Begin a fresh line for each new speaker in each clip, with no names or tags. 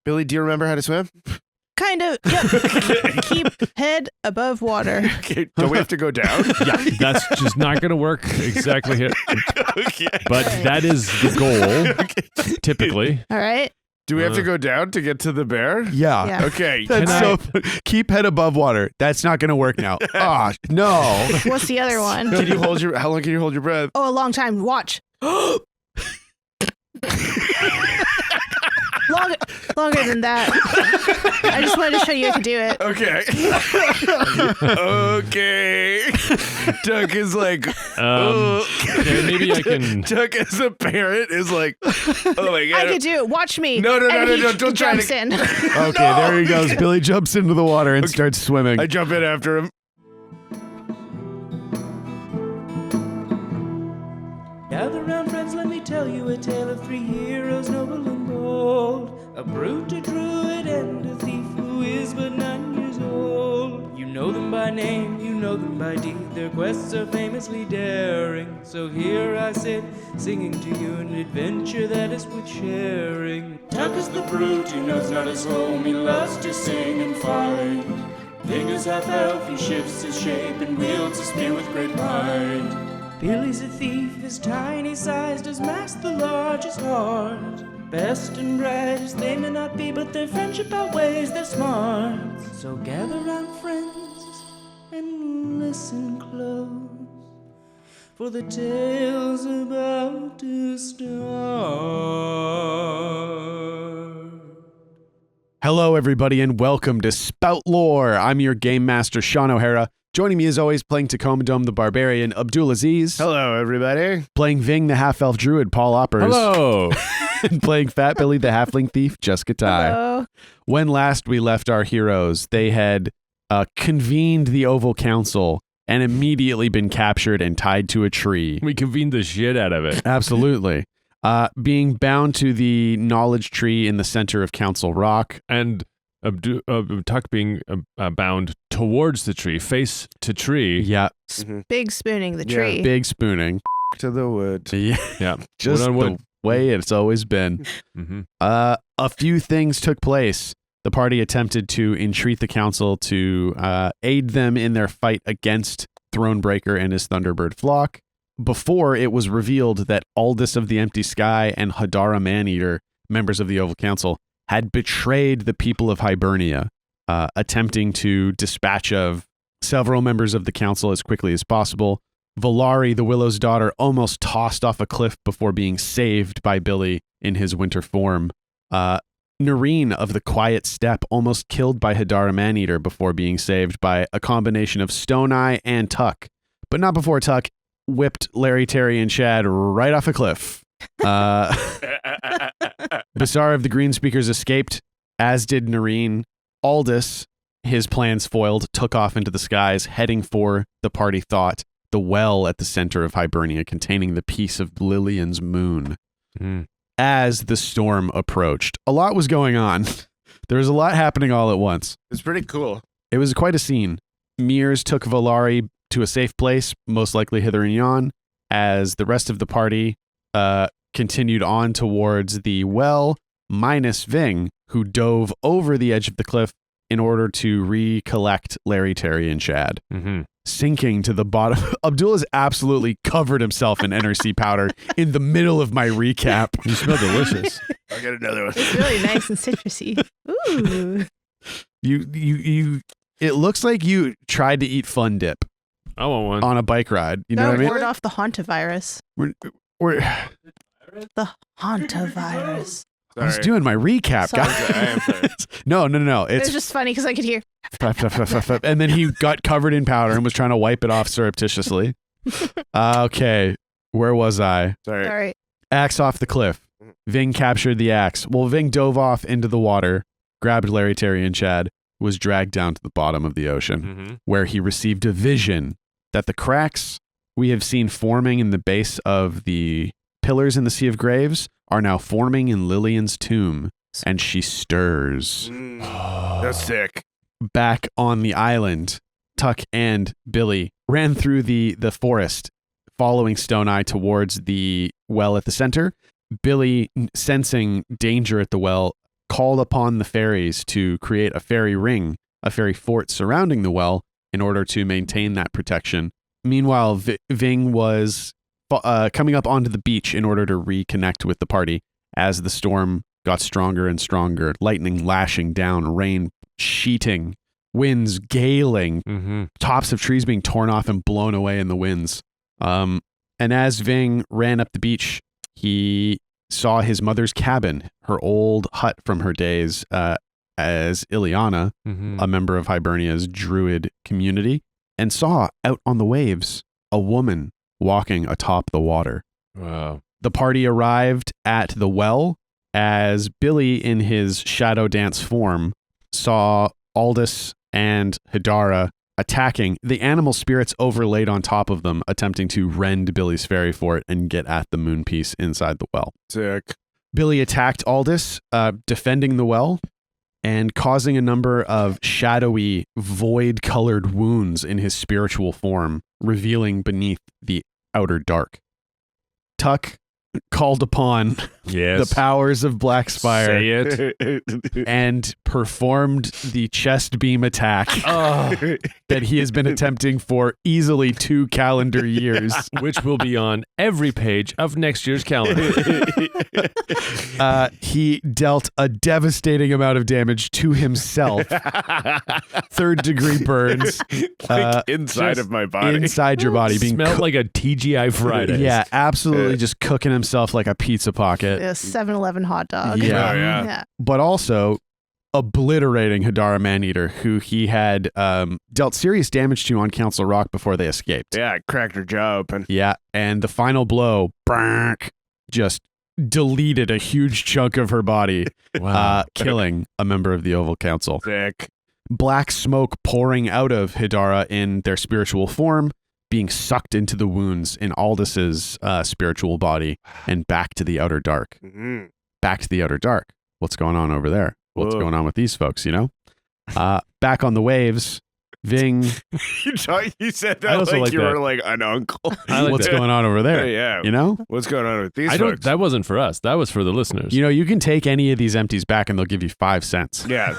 Billie, do you remember how to swim?
Kind of. Yep. Keep head above water.
Okay, don't we have to go down?
Yeah, that's just not going to work exactly here.
Okay.
But that is the goal, typically.
All right.
Do we have to go down to get to the bear?
Yeah.
Okay.
That's so fun. Keep head above water. That's not going to work now. No.
What's the other one?
Can you hold how long can you hold your breath?
Oh, a long time. Watch. Longer than that. I just wanted to show you I could do it.
Okay. Okay. Tuck is like,
Okay, maybe I can.
Tuck as a parent is like, oh my God.
I could do it. Watch me.
No,
And he
don't try
jumps
to.
in.
Okay, there he goes. Billy jumps into the water and starts swimming.
I jump in after him.
Gather round, friends, let me tell you a tale of 3 heroes, noble and bold. A brute, a druid, and a thief who is but 9 years old. You know them by name, you know them by deed. Their quests are famously daring. So here I sit, singing to you an adventure that is worth sharing. Tuck is the brute, he knows not his home. He loves to sing and fight. Vyng is half elf, he shifts his shape and wields a spear with great might. Billie's a thief, his tiny size does mask the largest heart. Best and brightest they may not be, but their friendship outweighs their smarts. So gather round, friends, and listen close, for the tale's about to start.
Hello, everybody, and welcome to Spout Lore. I'm your game master, Shawn O'Hara. Joining me, as always, playing Tacoma the Barbarian, Abdul Aziz.
Hello, everybody.
Playing Vyng, the half-elf druid, Paul Oppers.
Hello.
And playing Fat Billy, the halfling thief, Jessica Tai.
Hello.
When last we left our heroes, they had convened the Oval Council and immediately been captured and tied to a tree.
We convened the shit out of it.
Absolutely. Being bound to the knowledge tree in the center of Council Rock.
And Tuck being bound towards the tree, face to tree.
Yeah.
Big spooning the
Yeah,
tree.
Big spooning.
To the wood.
Yeah.
Just
Wood on wood.
the way it's always been.
Mm-hmm.
A few things took place. The party attempted to entreat the council to aid them in their fight against Thronebreaker and his Thunderbird flock, before it was revealed that Aldous of the Empty Sky and Hadara Maneater, members of the Oval Council, had betrayed the people of Hibernia, attempting to dispatch of several members of the council as quickly as possible. Valari, the Willow's daughter, almost tossed off a cliff before being saved by Billie in his winter form. Nareen of the Quiet Steppe, almost killed by Hadara Maneater before being saved by a combination of Stone Eye and Tuck, but not before Tuck whipped Larry, Terry, and Shad right off a cliff. Basar of the Green Speakers escaped, as did Nareen. Aldous, his plans foiled, took off into the skies, heading for, the party thought, the well at the center of Hibernia containing the piece of Lillian's moon. As the storm approached, a lot was going on. There was a lot happening all at once.
It's pretty cool.
It was quite a scene. Mears took Valari to a safe place, most likely hither and yon, as the rest of the party continued on towards the well, minus Vyng, who dove over the edge of the cliff in order to recollect Larry, Terry, and Shad.
Mm-hmm.
Sinking to the bottom. Abdul has absolutely covered himself in NRC powder in the middle of my recap.
You smell delicious.
I got another one.
It's really nice and citrusy. Ooh.
You. It looks like you tried to eat Fun Dip
I want one.
on a bike ride. You know
Gotta
what I mean?
ward off the hantavirus.
We're
The hantavirus.
I was
Sorry.
doing my recap,
Sorry.
guys.
I am sorry.
No.
It was
It's
just funny because I could hear.
and then he got covered in powder and was trying to wipe it off surreptitiously. Okay, where was I?
Sorry.
All right.
Axe off the cliff. Vyng captured the axe. Well, Vyng dove off into the water, grabbed Larry, Terry, and Chad, was dragged down to the bottom of the ocean,
Mm-hmm.
where he received a vision that the cracks we have seen forming in the base of the pillars in the Sea of Graves are now forming in Lillian's tomb, and she stirs.
That's sick.
Back on the island, Tuck and Billie ran through the forest, following Stone Eye towards the well at the center. Billie, sensing danger at the well, called upon the fairies to create a fairy ring, a fairy fort surrounding the well in order to maintain that protection. Meanwhile, Vyng was coming up onto the beach in order to reconnect with the party as the storm got stronger and stronger, lightning lashing down, rain sheeting, winds galing, tops of trees being torn off and blown away in the winds. And as Vyng ran up the beach, he saw his mother's cabin, her old hut from her days as Ileana, a member of Hibernia's druid community, and saw out on the waves a woman walking atop the water.
Wow.
The party arrived at the well as Billie, in his shadow dance form, saw Aldous and Hidara attacking. The animal spirits overlaid on top of them, attempting to rend Billie's fairy fort and get at the moon piece inside the well.
Sick.
Billie attacked Aldous, defending the well and causing a number of shadowy, void-colored wounds in his spiritual form, revealing beneath the outer dark. Tuk called upon the powers of Black Spire.
Say it.
And performed the chest beam attack that he has been attempting for easily 2 calendar years.
Which will be on every page of next year's calendar.
He dealt a devastating amount of damage to himself. 3rd-degree burns.
Inside of my body.
Inside your body. Being
Smelled like a TGI Friday.
Yeah, absolutely just cooking himself like a pizza pocket.
A 7-Eleven hot dog.
Yeah.
Oh, yeah.
But also obliterating Hidara Maneater, who he had dealt serious damage to on Council Rock before they escaped.
Yeah, I cracked her jaw open.
Yeah, and the final blow, just deleted a huge chunk of her body, killing a member of the Oval Council.
Sick.
Black smoke pouring out of Hidara in their spiritual form, being sucked into the wounds in Aldous' spiritual body and back to the outer dark.
Mm-hmm.
Back to the outer dark. What's going on over there? What's going on with these folks, you know? Back on the waves, Vyng.
You said
I
that
also
like
like
you
that.
were like an uncle.
What's going on over there?
Yeah.
You know?
What's going on with these folks?
That wasn't for us. That was for the listeners.
You know, you can take any of these empties back and they'll give you 5 cents.
Yeah.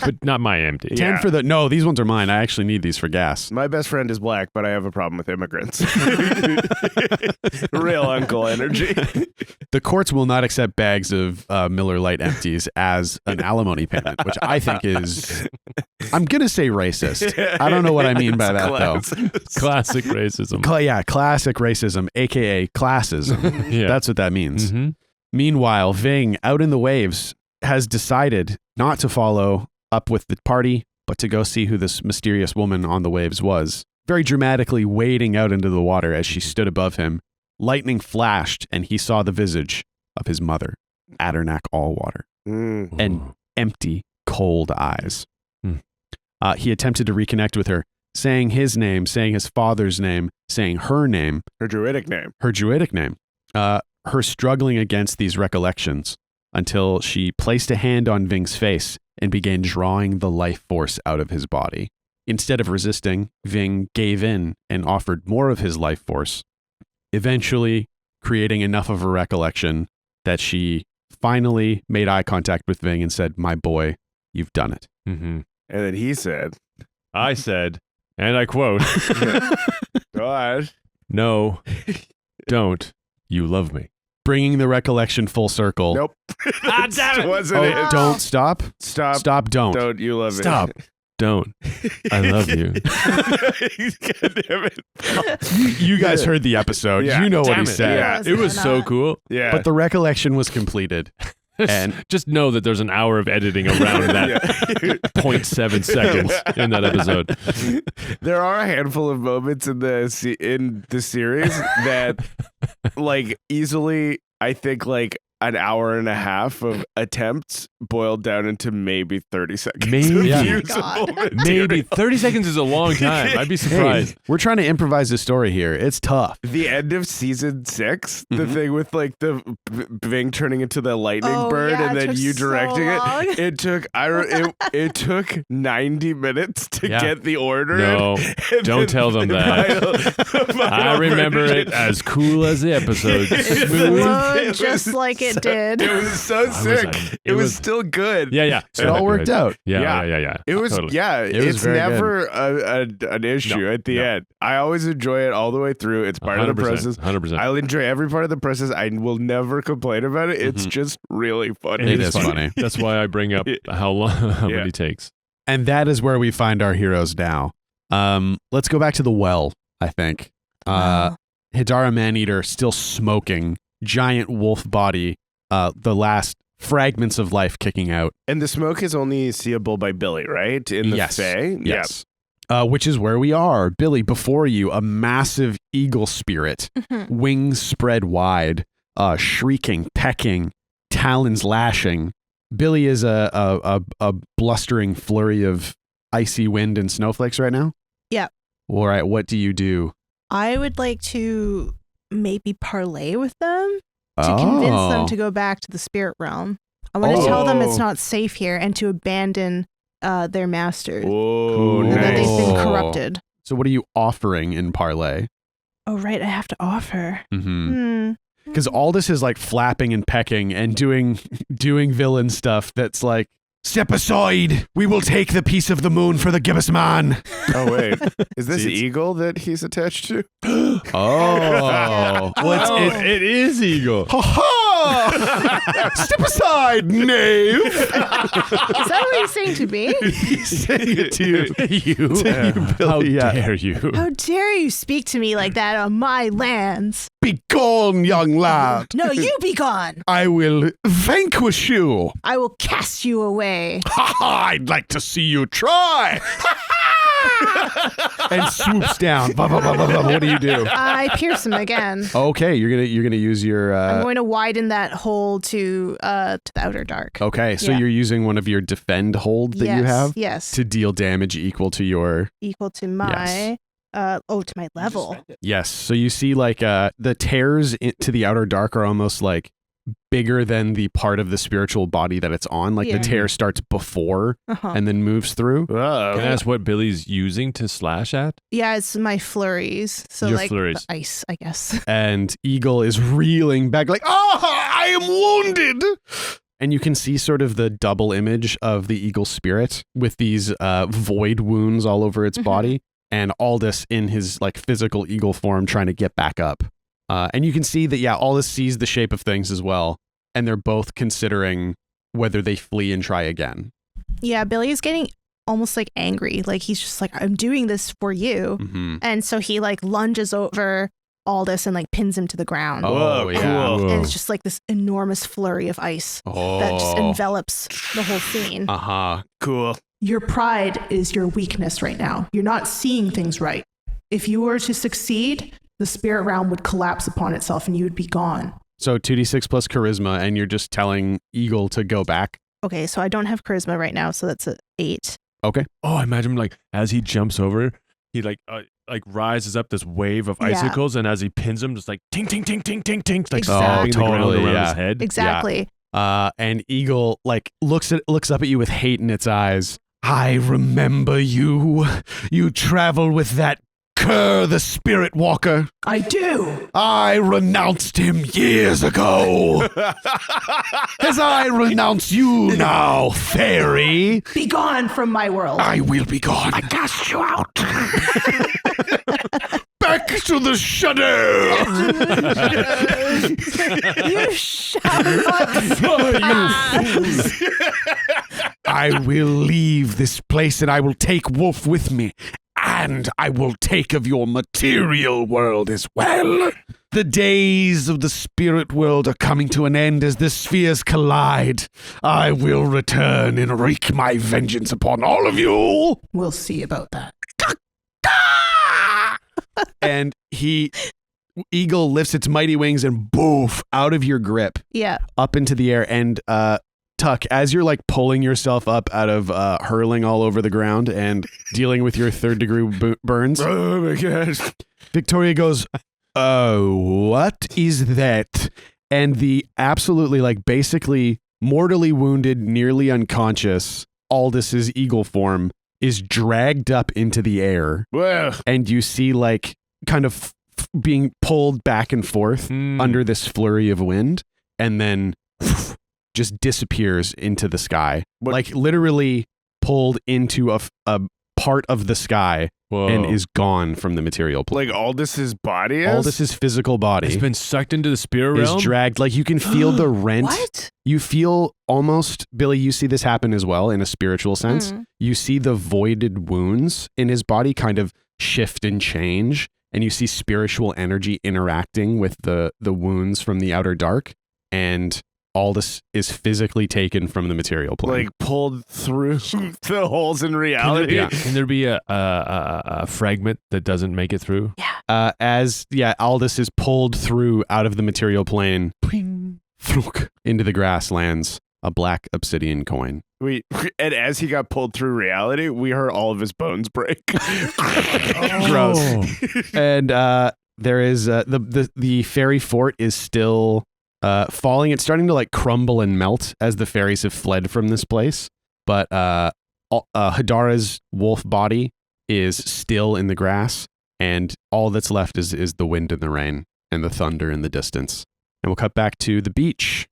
But not my empty.
10 for the... No, these ones are mine. I actually need these for gas.
My best friend is black, but I have a problem with immigrants. Real uncle energy.
The courts will not accept bags of Miller Lite empties as an alimony payment, which I think is... I'm going to say racist. I don't know what I mean by that, though.
Classic racism.
Classic racism, a.k.a. classism.
Yeah.
That's what that means.
Mm-hmm.
Meanwhile, Vyng, out in the waves, has decided not to follow up with the party, but to go see who this mysterious woman on the waves was. Very dramatically wading out into the water as she stood above him. Lightning flashed, and he saw the visage of his mother, Addernack Allwater, and empty, cold eyes. He attempted to reconnect with her, saying his name, saying his father's name, saying her name.
Her druidic name.
Her struggling against these recollections until she placed a hand on Vyng's face and began drawing the life force out of his body. Instead of resisting, Vyng gave in and offered more of his life force, eventually creating enough of a recollection that she finally made eye contact with Vyng and said, "My boy, you've done it."
Mm-hmm.
And then he said,
I said, and I quote,
"Go on."
"No, don't. You love me."
Bringing the recollection full circle.
Nope.
Damn it.
Wasn't
Oh,
it?
don't stop.
Stop.
Stop, don't.
Don't you love
Stop. Don't. I love you.
it? God damn it.
You guys heard the episode.
Yeah.
You know what
Damn
he
it.
said.
Yeah.
It was so cool.
Yeah.
But the recollection was completed. And
Just know that there's an hour of editing around that 0.7 seconds in that episode.
There are a handful of moments in the series that, like, easily, I think, like, an hour and a half of attempts boiled down into maybe 30 seconds.
Maybe.
of
Yeah.
usable
God.
material.
Maybe 30 seconds is a long time. I'd be surprised.
we're trying to improvise this story here. It's tough.
The end of season 6, the
Mhm.
thing with like the Vyng turning into the lightning
Oh,
bird
yeah,
and
it
then
took
you
so
directing
long.
it. It took it took 90 minutes to
Yeah.
get the order.
No,
in, and
don't
then
tell them
the
that.
final
I remember
version-
it as cool as the episode.
It
Smooth.
flowed just like it did.
It was so sick. It was still good.
Yeah.
It all worked out.
Yeah.
It was
Totally.
It's
very
never an issue at the end. I always enjoy it all the way through. It's part of the process.
100%.
I'll enjoy every part of the process. I will never complain about it. It's just really funny.
It is funny.
That's why I bring up how many takes.
And that is where we find our heroes now. Let's go back to the well, I think. Hidara Maneater still smoking, giant wolf body, the last fragments of life kicking out.
And the smoke is only seeable by Billie, right? In the Fae?
Yes. Which is where we are. Billie, before you, a massive eagle spirit, wings spread wide, shrieking, pecking, talons lashing. Billie is a blustering flurry of icy wind and snowflakes right now?
Yep.
All right, what do you do?
I would like to maybe parlay with them to convince them to go back to the spirit realm. I want to tell them it's not safe here and to abandon their masters.
Oh,
and that
nice.
they've been corrupted.
So what are you offering in parlay?
Oh, right. I have to offer.
Because Aldous is like flapping and pecking and doing villain stuff that's like, step aside, we will take the piece of the moon for the gibbous man.
Oh, wait. Is this eagle that he's attached to?
Oh.
It is eagle.
Ha ha! Step aside, knave.
Is that what he's saying to me?
He's saying it to you.
How
Billie,
dare you?
How dare you speak to me like that on my lands?
Be gone, young lad.
No, you be gone.
I will vanquish you.
I will cast you away.
Ha ha! I'd like to see you try. And swoops down. What do you do?
I pierce him again.
Okay, you're gonna use your.
I'm going to widen that hole to the outer dark.
Okay, so
Yeah.
you're using one of your defend holds that you have
Yes.
to deal damage equal to your.
Equal to my to my level.
Yes. So you see, like, the tears to the outer dark are almost like bigger than the part of the spiritual body that it's on. Like the tear starts before and then moves through.
Can I ask what Billie's using to slash at?
Yeah, it's my flurries. So
Your
like
flurries.
the ice, I guess.
And Eagle is reeling back like, I am wounded. And you can see sort of the double image of the eagle spirit with these void wounds all over its body, and Aldous in his like physical eagle form trying to get back up. And you can see that, Aldous sees the shape of things as well, and they're both considering whether they flee and try again.
Yeah, Billy is getting almost like angry. Like he's just like, I'm doing this for you. And so he like lunges over Aldous and like pins him to the ground.
Oh, yeah.
Cool.
And it's just like this enormous flurry of ice that just envelops the whole scene.
Cool.
Your pride is your weakness right now. You're not seeing things right. If you were to succeed, the spirit realm would collapse upon itself and you would be gone.
So 2d6 plus charisma, and you're just telling Eagle to go back.
Okay, so I don't have charisma right now, so that's an 8.
Okay.
Oh, I imagine like as he jumps over, he like rises up this wave of icicles, and as he pins him, just like ting ting ting ting ting ting, like
Exactly.
stomping the ground
Totally,
around his head.
Exactly.
And Eagle like looks up at you with hate in its eyes. I remember you. You travel with that cur, the spirit walker.
I do.
I renounced him years ago. As I renounce you now, fairy.
Be gone from my world.
I will be gone. I cast you out. Back to the shadow.
You shall not.
I will leave this place and I will take Wolf with me. And I will take of your material world as well. The days of the spirit world are coming to an end as the spheres collide. I will return and wreak my vengeance upon all of you.
We'll see about that.
And Eagle lifts its mighty wings and boof out of your grip
Yeah.
up into the air. And Tuck, as you're like pulling yourself up out of hurling all over the ground and dealing with your 3rd degree burns.
Oh my gosh.
Victoria goes, oh, what is that? And the absolutely like basically mortally wounded, nearly unconscious Aldous' eagle form is dragged up into the air.
Well,
And you see like kind of being pulled back and forth under this flurry of wind. and then just disappears into the sky.
What-
Like literally pulled into a part of the sky
Whoa.
and is gone from the material plane.
Like Aldis's body is?
Aldis's physical body
It's been sucked into the spirit realm.
is dragged. Like you can feel the rent.
What?
You feel almost, Billy, you see this happen as well in a spiritual sense. You see the voided wounds in his body kind of shift and change, and you see spiritual energy interacting with the wounds from the outer dark, and Aldis is physically taken from the material plane.
like pulled through the holes in reality.
Can there be a fragment that doesn't make it through?
Aldis is pulled through out of the material plane, throok, into the grasslands, a black obsidian coin.
And as he got pulled through reality, we heard all of his bones break.
Gross. And there is the fairy fort is still falling. It's starting to like crumble and melt as the fairies have fled from this place. But Hadara's wolf body is still in the grass, and all that's left is the wind and the rain and the thunder in the distance. And we'll cut back to the beach.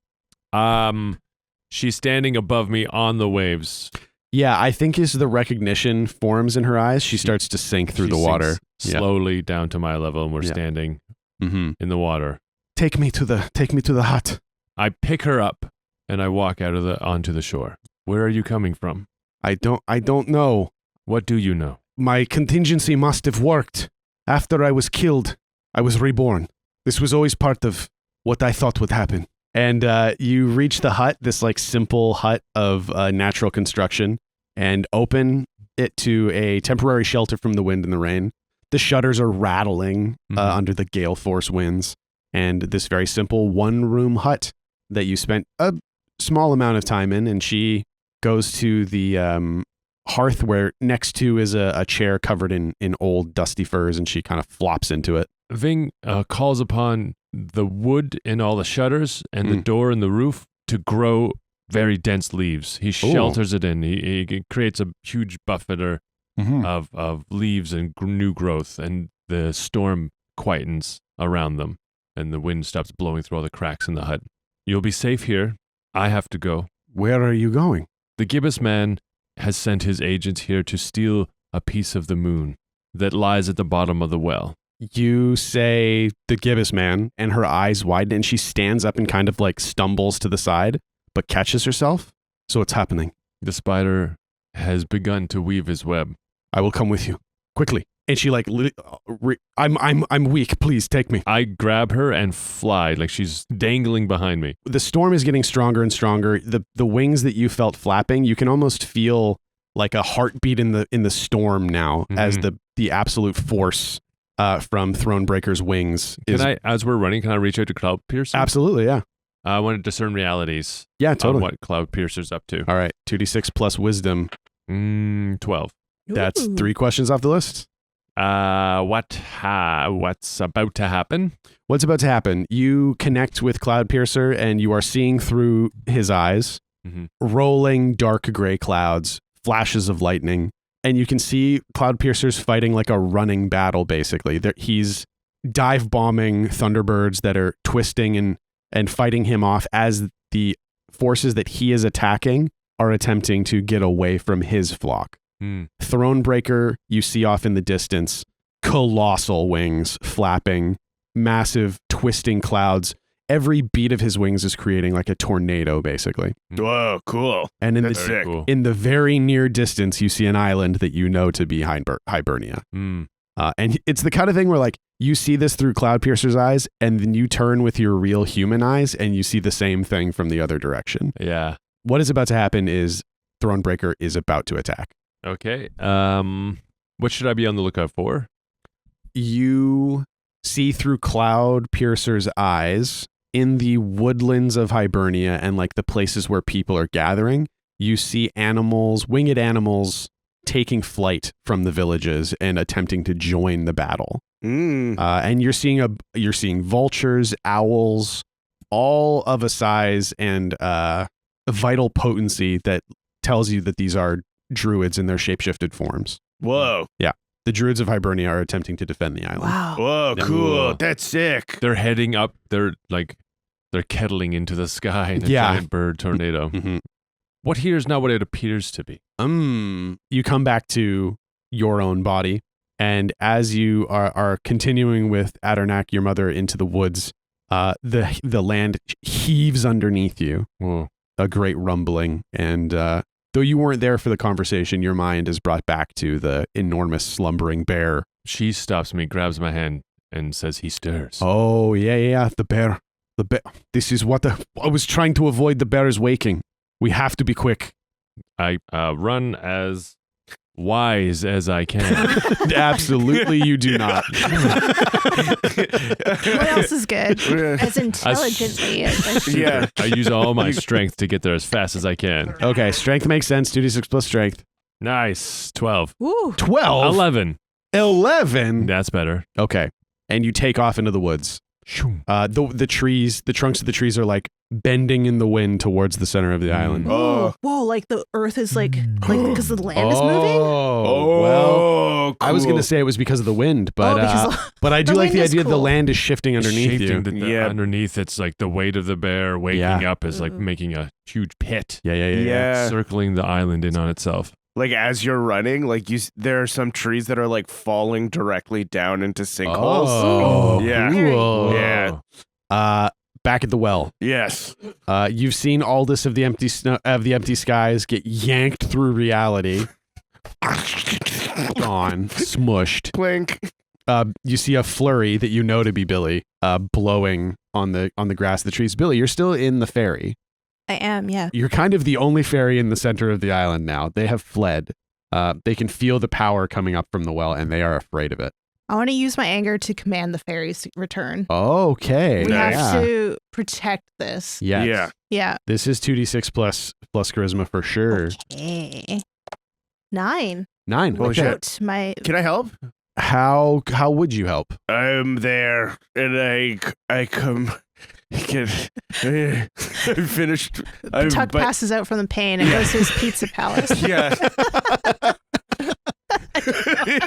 She's standing above me on the waves.
Yeah, I think as the recognition forms in her eyes, she starts to sink through
She
the water.
sinks slowly down to my level, and we're standing
Mm-hmm.
in the water.
Take me to the hut.
I pick her up and I walk onto the shore. Where are you coming from?
I don't know.
What do you know?
My contingency must have worked. After I was killed, I was reborn. This was always part of what I thought would happen. And you reach the hut, this like simple hut of natural construction, and open it to a temporary shelter from the wind and the rain. The shutters are rattling under the gale force winds. And this very simple one-room hut that you spent a small amount of time in, and she goes to the hearth where next to is a chair covered in old dusty furs, and she kind of flops into it.
Vyng calls upon the wood in all the shutters and the door in the roof to grow very dense leaves. He shelters it in. He creates a huge buffeter of leaves and new growth, and the storm quietens around them, and the wind stops blowing through all the cracks in the hut. You'll be safe here. I have to go.
Where are you going?
The gibbous man has sent his agents here to steal a piece of the moon that lies at the bottom of the well.
You say the gibbous man, and her eyes widen, and she stands up and kind of like stumbles to the side, but catches herself. So what's happening?
The spider has begun to weave his web.
I will come with you quickly. And she like, I'm weak. Please take me.
I grab her and fly like she's dangling behind me.
The storm is getting stronger and stronger. The wings that you felt flapping, you can almost feel like a heartbeat in the storm now as the absolute force from Thronebreaker's wings is.
As we're running, can I reach out to Cloudpiercer?
Absolutely, yeah.
I want to discern realities.
Yeah, totally.
On what Cloudpiercer's up to.
All right, 2d6 plus wisdom.
12.
That's 3 questions off the list.
What's about to happen?
What's about to happen? You connect with Cloudpiercer, and you are seeing through his eyes, rolling dark gray clouds, flashes of lightning, and you can see Cloudpiercer's fighting like a running battle, basically. He's dive bombing Thunderbirds that are twisting and fighting him off as the forces that he is attacking are attempting to get away from his flock. Thronebreaker, you see off in the distance, colossal wings flapping, massive twisting clouds. Every beat of his wings is creating like a tornado, basically.
Whoa, cool.
And in
That's
in the very near distance, you see an island that you know to be Hibernia. And it's the kind of thing where like you see this through Cloudpiercer's eyes, and then you turn with your real human eyes, and you see the same thing from the other direction.
Yeah.
What is about to happen is Thronebreaker is about to attack.
Okay. What should I be on the lookout for?
You see through Cloudpiercer's eyes in the woodlands of Hibernia and like the places where people are gathering. You see animals, winged animals, taking flight from the villages and attempting to join the battle. And you're seeing vultures, owls, all of a size and a vital potency that tells you that these are druids in their shapeshifted forms.
Whoa.
Yeah. The druids of Hibernia are attempting to defend the island.
Wow.
Whoa,
Yeah.
cool.
Cool.
That's sick.
They're heading up. They're they're kettling into the sky in a
Yeah.
giant bird tornado.
Mhm.
What here is not what it appears to be.
You come back to your own body, and as you are continuing with Adarnak, your mother, into the woods, the land heaves underneath you,
Whoa.
a great rumbling, and though you weren't there for the conversation, your mind is brought back to the enormous slumbering bear.
She stops me, grabs my hand, and says he stirs.
Oh, yeah, the bear. This is what I was trying to avoid. The bear is waking. We have to be quick.
I run as wise as I can.
Absolutely, you do not.
What else is good? As intelligently as
Yeah.
I use all my strength to get there as fast as I can.
Okay, strength makes sense. 2d6 plus strength.
Nice. 12.
Woo.
12?
11.
11?
That's better.
Okay. And you take off into the woods. The trees, the trunks of the trees are like bending in the wind towards the center of the island.
Whoa, like the earth is like because the land is moving?
Oh, well, I was going to say it was because of the wind, but but I do
the
like the
wind is
idea that the
cool.
land is shifting underneath you.
Yeah. Underneath, it's like the weight of the bear waking up is like making a huge pit.
Yeah.
Circling the island in on itself.
Like as you're running, like there are some trees that are like falling directly down into sinkholes.
Oh,
Yeah.
cool.
Yeah.
Back at the well.
Yes.
You've seen Aldous of the empty skies get yanked through reality. Gone, smushed.
Clink.
You see a flurry that you know to be Billie, blowing on the grass of the trees. Billie, you're still in the ferry.
I am, yeah.
You're kind of the only ferry in the center of the island now. They have fled. They can feel the power coming up from the well, and they are afraid of it.
I want to use my anger to command the fairies to return.
Okay.
We
Nice.
have to protect this.
Yes.
Yeah.
Yeah.
This is 2d6 plus charisma for sure.
Okay. 9.
9.
Holy
Okay.
shit.
Out my
Can I help?
How would you help?
I'm there, and I come. I finished.
Tuck passes out from the pain and goes to his pizza palace.
Yeah.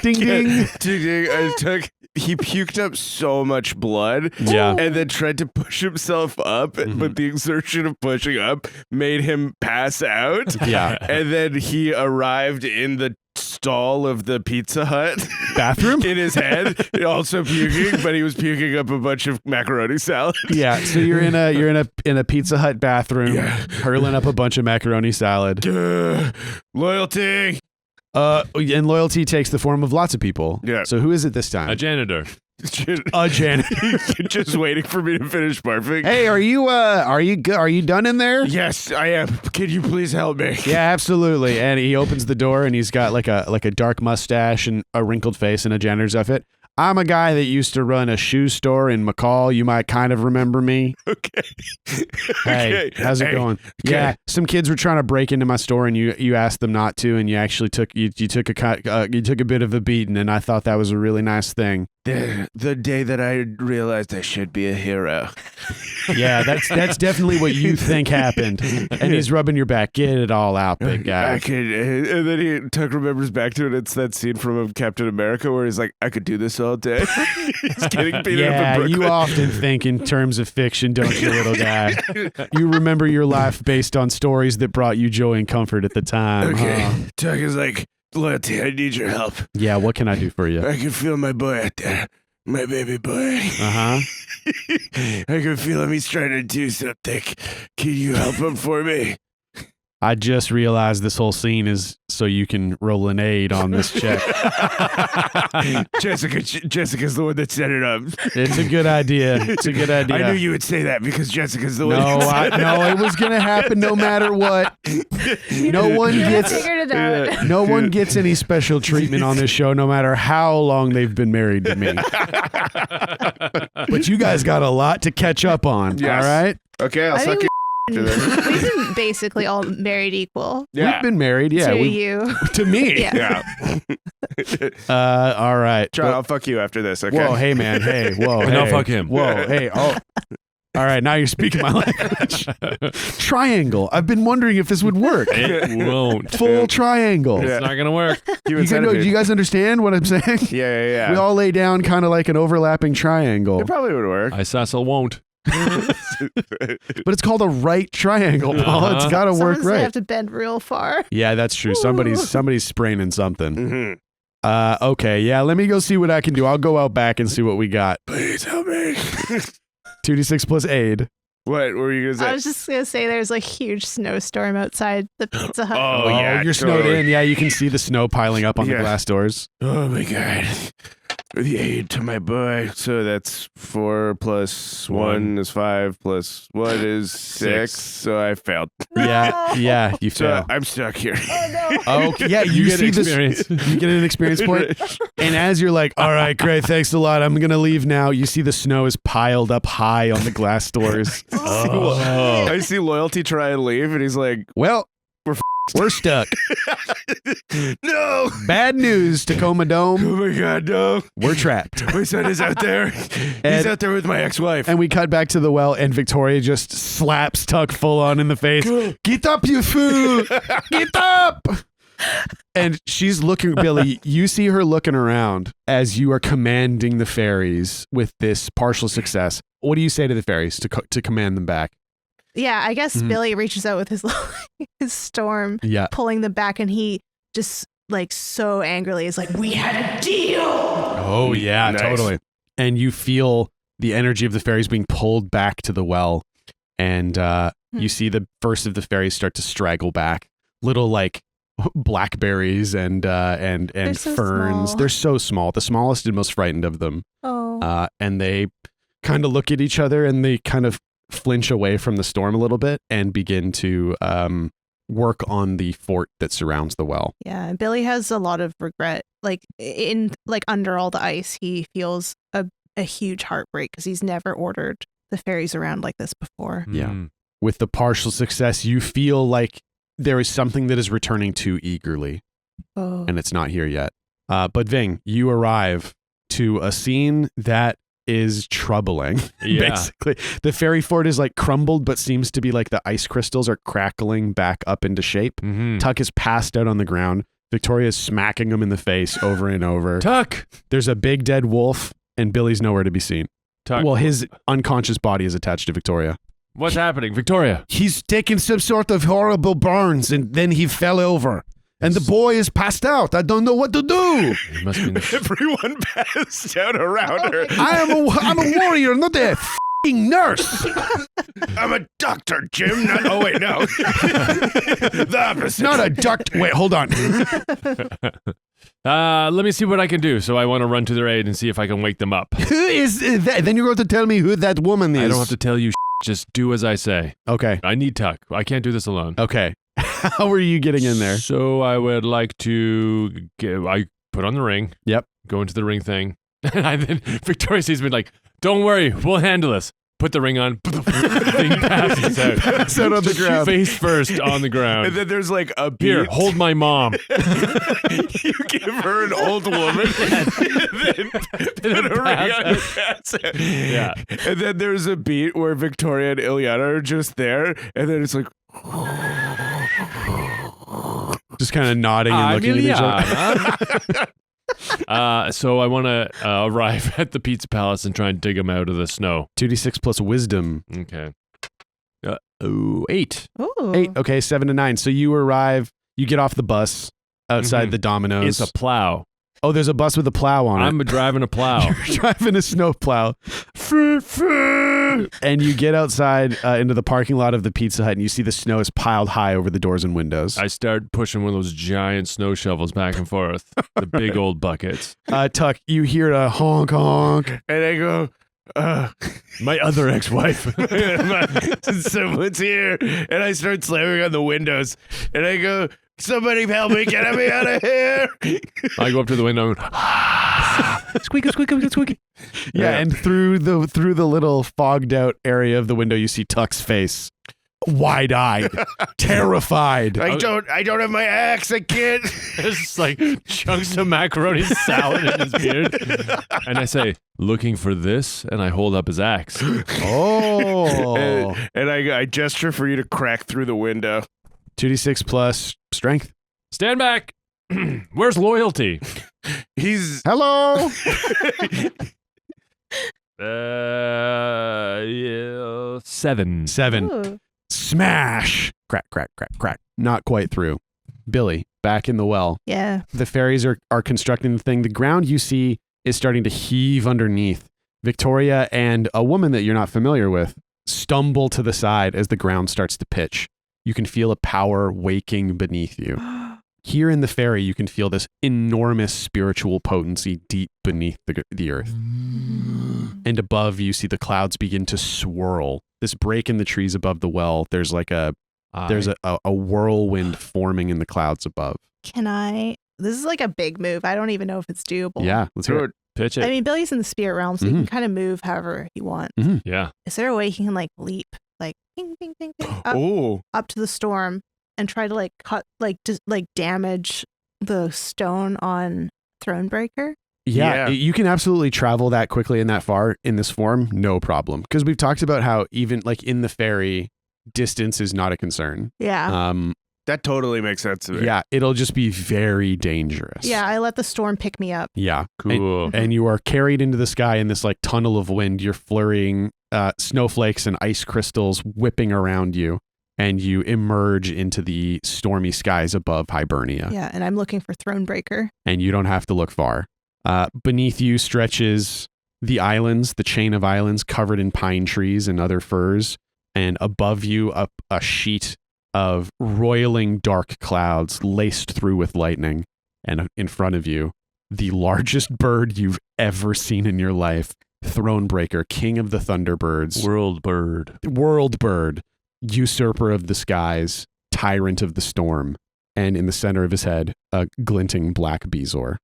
Ding ding.
Ding. He puked up so much blood.
Yeah.
And then tried to push himself up, but the exertion of pushing up made him pass out.
Yeah.
And then he arrived in the stall of the Pizza Hut
Bathroom?
in his head, also puking, but he was puking up a bunch of macaroni salad.
Yeah, so you're in a Pizza Hut bathroom, hurling up a bunch of macaroni salad.
Loyalty.
And loyalty takes the form of lots of people.
Yeah.
So who is it this time?
A janitor.
A janitor.
Just waiting for me to finish barfing.
Hey, are you good? Are you done in there?
Yes, I am. Can you please help me?
Yeah, absolutely. And he opens the door and he's got like a dark mustache and a wrinkled face and a janitor's outfit. I'm a guy that used to run a shoe store in McCall. You might kind of remember me.
Okay.
Hey,
Okay.
how's it
Hey.
going? Yeah, some kids were trying to break into my store, and you asked them not to, and you actually took a bit of a beating, and I thought that was a really nice thing.
The day that I realized I should be a hero.
Yeah, that's definitely what you think happened. And he's rubbing your back. Get it all out, big guy.
I could, and then Tuck remembers back to it. It's that scene from Captain America where he's like, "I could do this all day." He's getting beaten up in
Yeah,
Brooklyn.
you often think in terms of fiction, don't you, little guy? You remember your life based on stories that brought you joy and comfort at the time.
Okay,
huh?
Tuck is like, "Loyalty, I need your help.
Yeah, what can I do for you?
I can feel my boy out there, my baby boy.
Uh-huh.
I can feel him. He's trying to do something. Can you help him for me?"
I just realized this whole scene is so you can roll an aid on this check.
Jessica's the one that set it up.
It's a good idea. It's a good idea.
I knew you would say that because Jessica's the one.
No, it was gonna happen no matter what. No one gets
figured it out.
no one gets any special treatment on this show, no matter how long they've been married to me. But you guys got a lot to catch up on.
Yes.
All right,
Okay, I'll
I
suck
think
your after this.
we've been basically all married equal
we've been married. Yeah,
to
we-
you.
to me.
Yeah.
Yeah.
All right,
John, I'll fuck you after this, okay?
Whoa, hey man, hey, whoa,
No,
hey.
fuck him.
Whoa, hey, oh. All right, now you're speaking my language. Triangle. I've been wondering if this would work.
It won't.
Full triangle.
Yeah.
It's not gonna work.
You
Do you guys understand what I'm saying?
Yeah.
We all lay down kind of like an overlapping triangle.
It probably would work.
I Cecil won't.
But it's called a right triangle, Paul. It's got to work
Sometimes they
right.
have to bend real far.
Yeah, that's true. Somebody's spraining something.
Mm-hmm.
Okay, yeah, let me go see what I can do. I'll go out back and see what we got.
Please help me.
2d6 plus aid.
What were you gonna say?
I was just going to say there's a huge snowstorm outside the Pizza Hut.
Oh, yeah,
you're snowed
totally.
in. Yeah, you can see the snow piling up on the glass doors.
Oh my god. The aid to my boy. So that's 4 plus 1 is 5 plus 1 is 6. So I failed.
Yeah, you
So
fail.
I'm stuck here.
Okay, yeah, you
get
see
experience.
You get an experience point. And as you're like, all right, great, thanks a lot. I'm going to leave now. You see the snow is piled up high on the glass doors.
I see Loyalty try and leave, and he's like,
Well, we're stuck.
no!
Bad news, Tacoma
Oh
Dome.
my god, no.
We're trapped.
My son is out there. He's out there with my ex-wife.
And we cut back to the well, and Victoria just slaps Tuck full on in the face. Get up, you fool! Get up! And she's looking, Billie, you see her looking around as you are commanding the fairies with this partial success. What do you say to the fairies to command them back?
Yeah, I guess Billy reaches out with his storm, pulling them back, and he just like so angrily is like, "We had a deal."
Oh yeah,
Nice.
totally. And you feel the energy of the fairies being pulled back to the well, and you see the first of the fairies start to straggle back. Little like blackberries and
so
ferns.
small.
They're so small. The smallest and most frightened of them.
Oh,
And they kind of look at each other and they kind of flinch away from the storm a little bit and begin to work on the fort that surrounds the well.
yeah. And Billy has a lot of regret. Like under all the ice, he feels a huge heartbreak because he's never ordered the fairies around like this before.
Yeah. With the partial success, you feel like there is something that is returning too eagerly,
Oh,
and it's not here yet. But Vyng, you arrive to a scene that is troubling.
Yeah.
Basically, the fairy fort is like crumbled, but seems to be like the ice crystals are crackling back up into shape.
Mm-hmm.
Tuck is passed out on the ground. Victoria is smacking him in the face over and over.
Tuck!
There's a big dead wolf, and Billy's nowhere to be seen.
Tuck.
Well, his unconscious body is attached to Victoria.
What's happening? Victoria.
He's taken some sort of horrible burns, and then he fell over. And the boy is passed out. I don't know what to do.
He must be in the
Everyone passed out around her.
I'm a warrior, not a f***ing nurse.
I'm a doctor, Jim. Oh, wait, no. The opposite.
Not a duct. Wait, hold on.
Let me see what I can do. So I want to run to their aid and see if I can wake them up.
Who is that? Then you're going to tell me who that woman is.
I don't have to tell you. Just do as I say.
Okay.
I need Tuck. I can't do this alone.
Okay. How are you getting in there?
So I would like to I put on the ring.
Yep.
Go into the ring thing. And then Victoria sees me like, don't worry, we'll handle this. Put the ring on. The thing passes out.
Pass out on the ground.
Face first on the ground.
And then there's like a beat.
Here, hold my mom.
You give her an old woman. and then put a ring on her pass out.
Yeah.
And then there's a beat where Victoria and Ilyana are just there. And then it's like,
Just kind of nodding and looking at each other.
So I want to arrive at the Pizza Palace and try and dig them out of the snow.
2d6 plus wisdom.
Okay. 8.
Ooh.
8. Okay, 7 to 9. So you arrive, you get off the bus outside
Mhm.
the Domino's.
It's a plow.
Oh, there's a bus with a plow on it.
I'm driving a plow.
You're driving a snow plow. And you get outside into the parking lot of the Pizza Hut and you see the snow is piled high over the doors and windows.
I start pushing one of those giant snow shovels back and forth. The big old buckets.
Tuck, you hear a honk honk.
and I go,
My other ex-wife.
someone's here. And I start slamming on the windows. And I go, somebody help me, get me out of here.
I go up to the window and
Squeaky, squeaky, squeaky. Yeah, and through the little fogged out area of the window, you see Tuck's face, wide-eyed, terrified.
I don't have my axe. I can't.
there's just like chunks of macaroni salad in his beard. And I say, looking for this? And I hold up his axe.
Oh,
And I gesture for you to crack through the window.
2d6 plus strength.
Stand back. Where's loyalty?
He's
Hello.
Yeah, 7.
7.
Ooh.
Smash! Crack, crack, crack, crack. Not quite through. Billy, back in the well.
Yeah.
The fairies are constructing the thing. The ground you see is starting to heave underneath. Victoria and a woman that you're not familiar with stumble to the side as the ground starts to pitch. You can feel a power waking beneath you. Here in the ferry, you can feel this enormous spiritual potency deep beneath the earth. And above, you see the clouds begin to swirl. This break in the trees above the well, there's like a whirlwind forming in the clouds above.
Can I? This is like a big move. I don't even know if it's doable.
Yeah, let's hear it.
Pitch it.
I mean, Billy's in the spirit realm, so he can kind of move however he wants.
Yeah.
Is there a way he can like leap, like ping, ping, ping, ping, up to the storm and try to like cut, like just like damage the stone on Thronebreaker?
Yeah, you can absolutely travel that quickly and that far in this form, no problem. Because we've talked about how even like in the ferry, distance is not a concern.
Yeah.
That totally makes sense to me.
Yeah, it'll just be very dangerous.
Yeah, I let the storm pick me up.
Yeah.
Cool.
And you are carried into the sky in this like tunnel of wind. You're flurrying snowflakes and ice crystals whipping around you. And you emerge into the stormy skies above Hibernia.
Yeah, and I'm looking for Thronebreaker.
And you don't have to look far. Beneath you stretches the islands, the chain of islands covered in pine trees and other firs. And above you, up a sheet of roiling dark clouds laced through with lightning. And in front of you, the largest bird you've ever seen in your life, Thronebreaker, king of the Thunderbirds.
World bird, usurper of the skies, tyrant of the storm. And in the center of his head, a glinting black bezoar.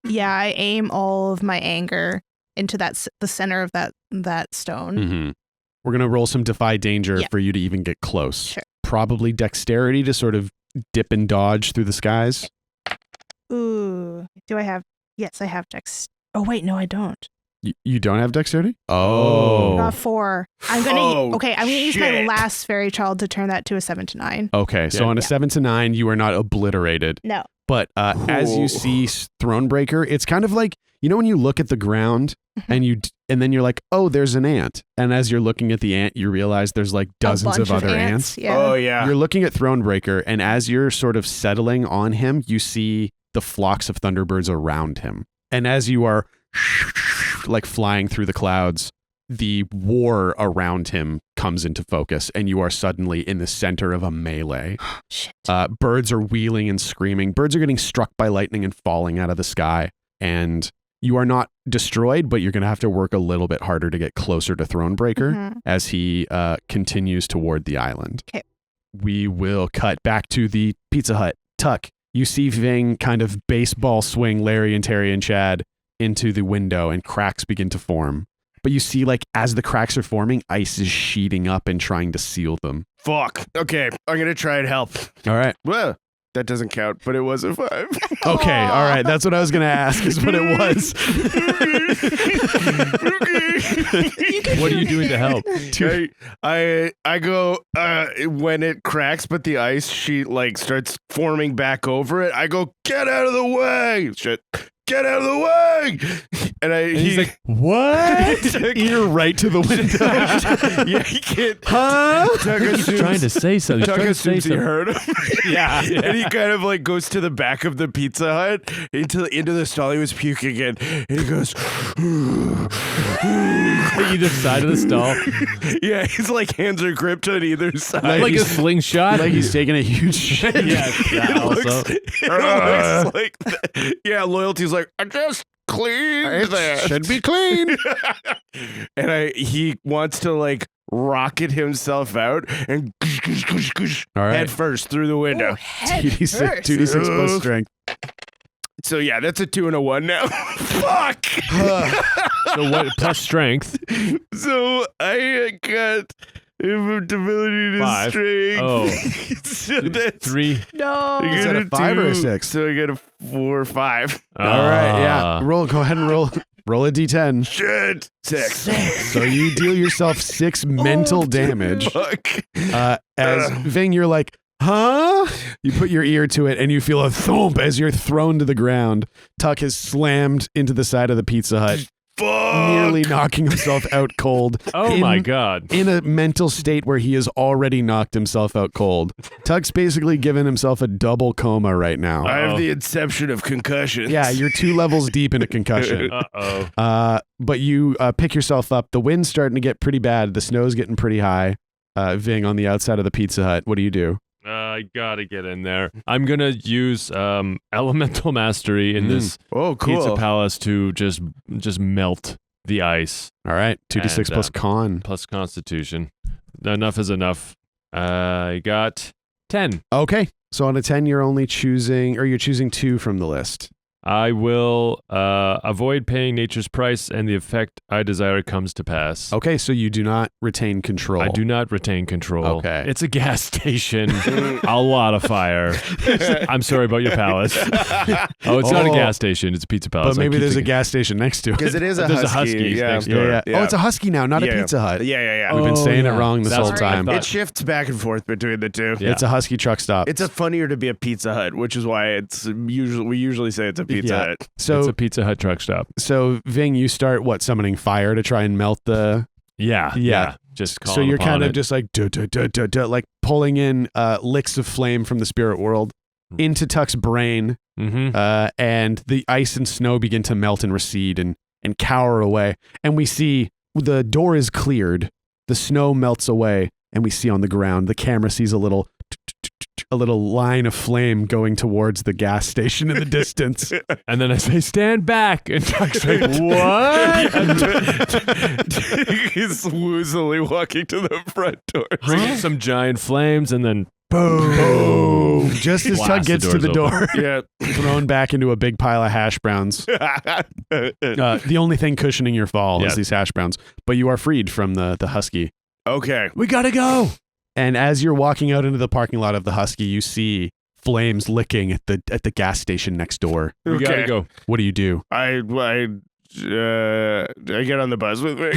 Yeah, I aim all of my anger into the center of that stone.
Mm-hmm. We're going to roll some defy danger for you to even get close.
Sure.
Probably dexterity to sort of dip and dodge through the skies.
Ooh. Do I have? Yes, I have dex. Oh, wait, no, I don't.
You don't have dexterity? Oh.
4. I'm going to use my last fairy child to turn that to a 7 to 9.
Okay, so on a 7 to 9, you are not obliterated.
No.
But as you see Thronebreaker, it's kind of like, you know when you look at the ground and then you're like, oh, there's an ant. And as you're looking at the ant, you realize there's like dozens of other ants.
Yeah.
Oh, yeah.
You're looking at Thronebreaker, and as you're sort of settling on him, you see the flocks of Thunderbirds around him. And as you are like flying through the clouds, the war around him comes into focus, and you are suddenly in the center of a melee.
Shit.
Birds are wheeling and screaming. Birds are getting struck by lightning and falling out of the sky. And you are not destroyed, but you're going to have to work a little bit harder to get closer to Thronebreaker as he continues toward the island.
Okay.
We will cut back to the Pizza Hut. Tuck, you see Vyng kind of baseball swing Larry and Terry and Chad into the window, and cracks begin to form. But you see, like, as the cracks are forming, ice is sheeting up and trying to seal them.
Fuck. Okay, I'm going to try and help.
All right.
Well, that doesn't count, but it was a 5.
Okay, all right. That's what I was going to ask, is what it was.
Okay.
What are you doing to help?
I go, when it cracks, but the ice sheet, like, starts forming back over it, I go, get out of the way! Shit. Get out of the way! And he's like,
what? Ear right to the window.
Yeah, he can't.
Huh?
He's trying to say something.
Tuck assumes he heard him.
Yeah.
And he kind of like goes to the back of the Pizza Hut into the stall he was puking in, and he goes
either side of the stall.
Yeah, his like hands are gripped on either side.
Like a slingshot.
Like he's taking a huge shit.
Yeah, also.
It looks like that. Yeah, loyalty's like, I just cleaned that.
Should be clean.
And he wants to like rocket himself out and
All right.
head first through the window.
Oh, head
2d6
first.
plus strength.
So yeah, that's a 2 and a 1 now. Fuck.
So what? Plus strength.
So I got ability to
5.
strength.
Oh.
So that's
3.
No.
I
Is
got
that a 5 or a 6?
So I got a 4 or 5.
All right, yeah. Go ahead and roll a d10.
Shit. 6.
So you deal yourself 6 mental damage.
Fuck.
As Vyng, you're like, huh? You put your ear to it and you feel a thump as you're thrown to the ground. Tuck has slammed into the side of the Pizza Hut. nearly knocking himself out cold.
Oh my God.
In a mental state where he has already knocked himself out cold. Tuck's basically given himself a double coma right now.
I have the inception of concussions.
Yeah, you're 2 levels deep in a concussion. But you pick yourself up. The wind's starting to get pretty bad. The snow's getting pretty high. Vyng on the outside of the Pizza Hut. What do you do?
I gotta get in there. I'm gonna use elemental mastery in this pizza palace to just melt the ice.
All right, 2d6 plus con.
Plus constitution. Enough is enough. I got 10.
Okay, so on a 10, you're choosing 2 from the list.
I will avoid paying nature's price, and the effect I desire comes to pass.
Okay, so you do not retain control.
I do not retain control.
Okay.
It's a gas station. A lot of fire. I'm sorry about your palace. It's not a gas station. It's a pizza palace.
But maybe there's a gas station next to it.
Because it is a
There's
husky.
a husky next door.
Yeah. Oh, it's a Husky now, not a Pizza Hut.
Yeah.
We've been saying it wrong this whole
That's what I
time.
thought.
It shifts back and forth between the two.
Yeah.
It's a Husky truck stop.
It's funnier to be a Pizza Hut, which is why we usually say it's a Pizza Hut.
It's a Pizza Hut truck stop.
So Vyng, you start summoning fire to try and melt the.
Yeah. Just
so you're kind of just like like pulling in licks of flame from the spirit world into Tuck's brain, and the ice and snow begin to melt and recede and cower away. And we see the door is cleared, the snow melts away, and we see on the ground the camera sees a little line of flame going towards the gas station in the distance.
And then I say, stand back. And Tuck's like, what?
He's woozily walking to the front door.
Some giant flames, and then
boom. Just as Tuck gets to the door, thrown back into a big pile of hash browns. The only thing cushioning your fall is these hash browns. But you are freed from the Husky.
Okay.
we gotta go.
And as you're walking out into the parking lot of the Husky, you see flames licking at the gas station next door.
We gotta go.
What do you do?
I get on the bus with me.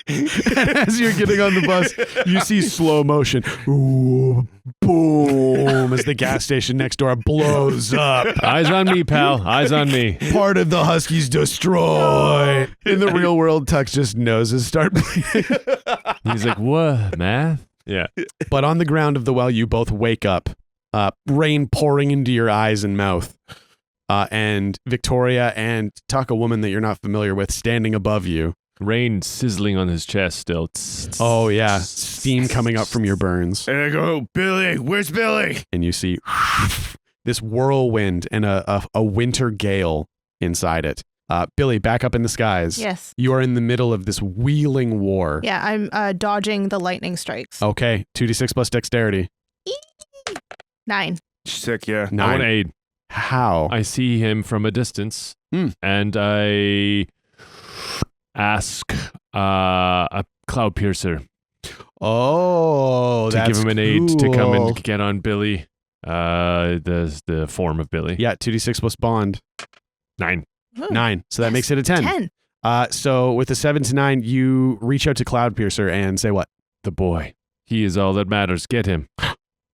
And as you're getting on the bus, you see slow motion. Ooh, boom, as the gas station next door blows up.
Eyes on me, pal. Eyes on me.
Part of the Huskies destroyed. In the real world, Tuck's just noses start bleeding.
He's like, what, math? Yeah.
But on the ground of the well, you both wake up, rain pouring into your eyes and mouth. And Victoria and Tuck, a woman that you're not familiar with, standing above you.
Rain sizzling on his chest still.
Oh, yeah. Steam coming up from your burns.
And I go, Billy, where's Billy?
And you see this whirlwind and a winter gale inside it. Billie, back up in the skies.
Yes.
You are in the middle of this wheeling war.
Yeah, I'm dodging the lightning strikes.
Okay, 2d6 plus dexterity.
9.
Sick, yeah.
9.
I want to aid.
How?
I see him from a distance, and I ask a cloud piercer
to
give him an aid to come and get on Billie, the form of Billie.
Yeah, 2d6 plus bond.
9.
Ooh.
9. So that makes it a 10.
10.
So with a 7 to 9, you reach out to Cloud Piercer and say what?
The boy. He is all that matters. Get him.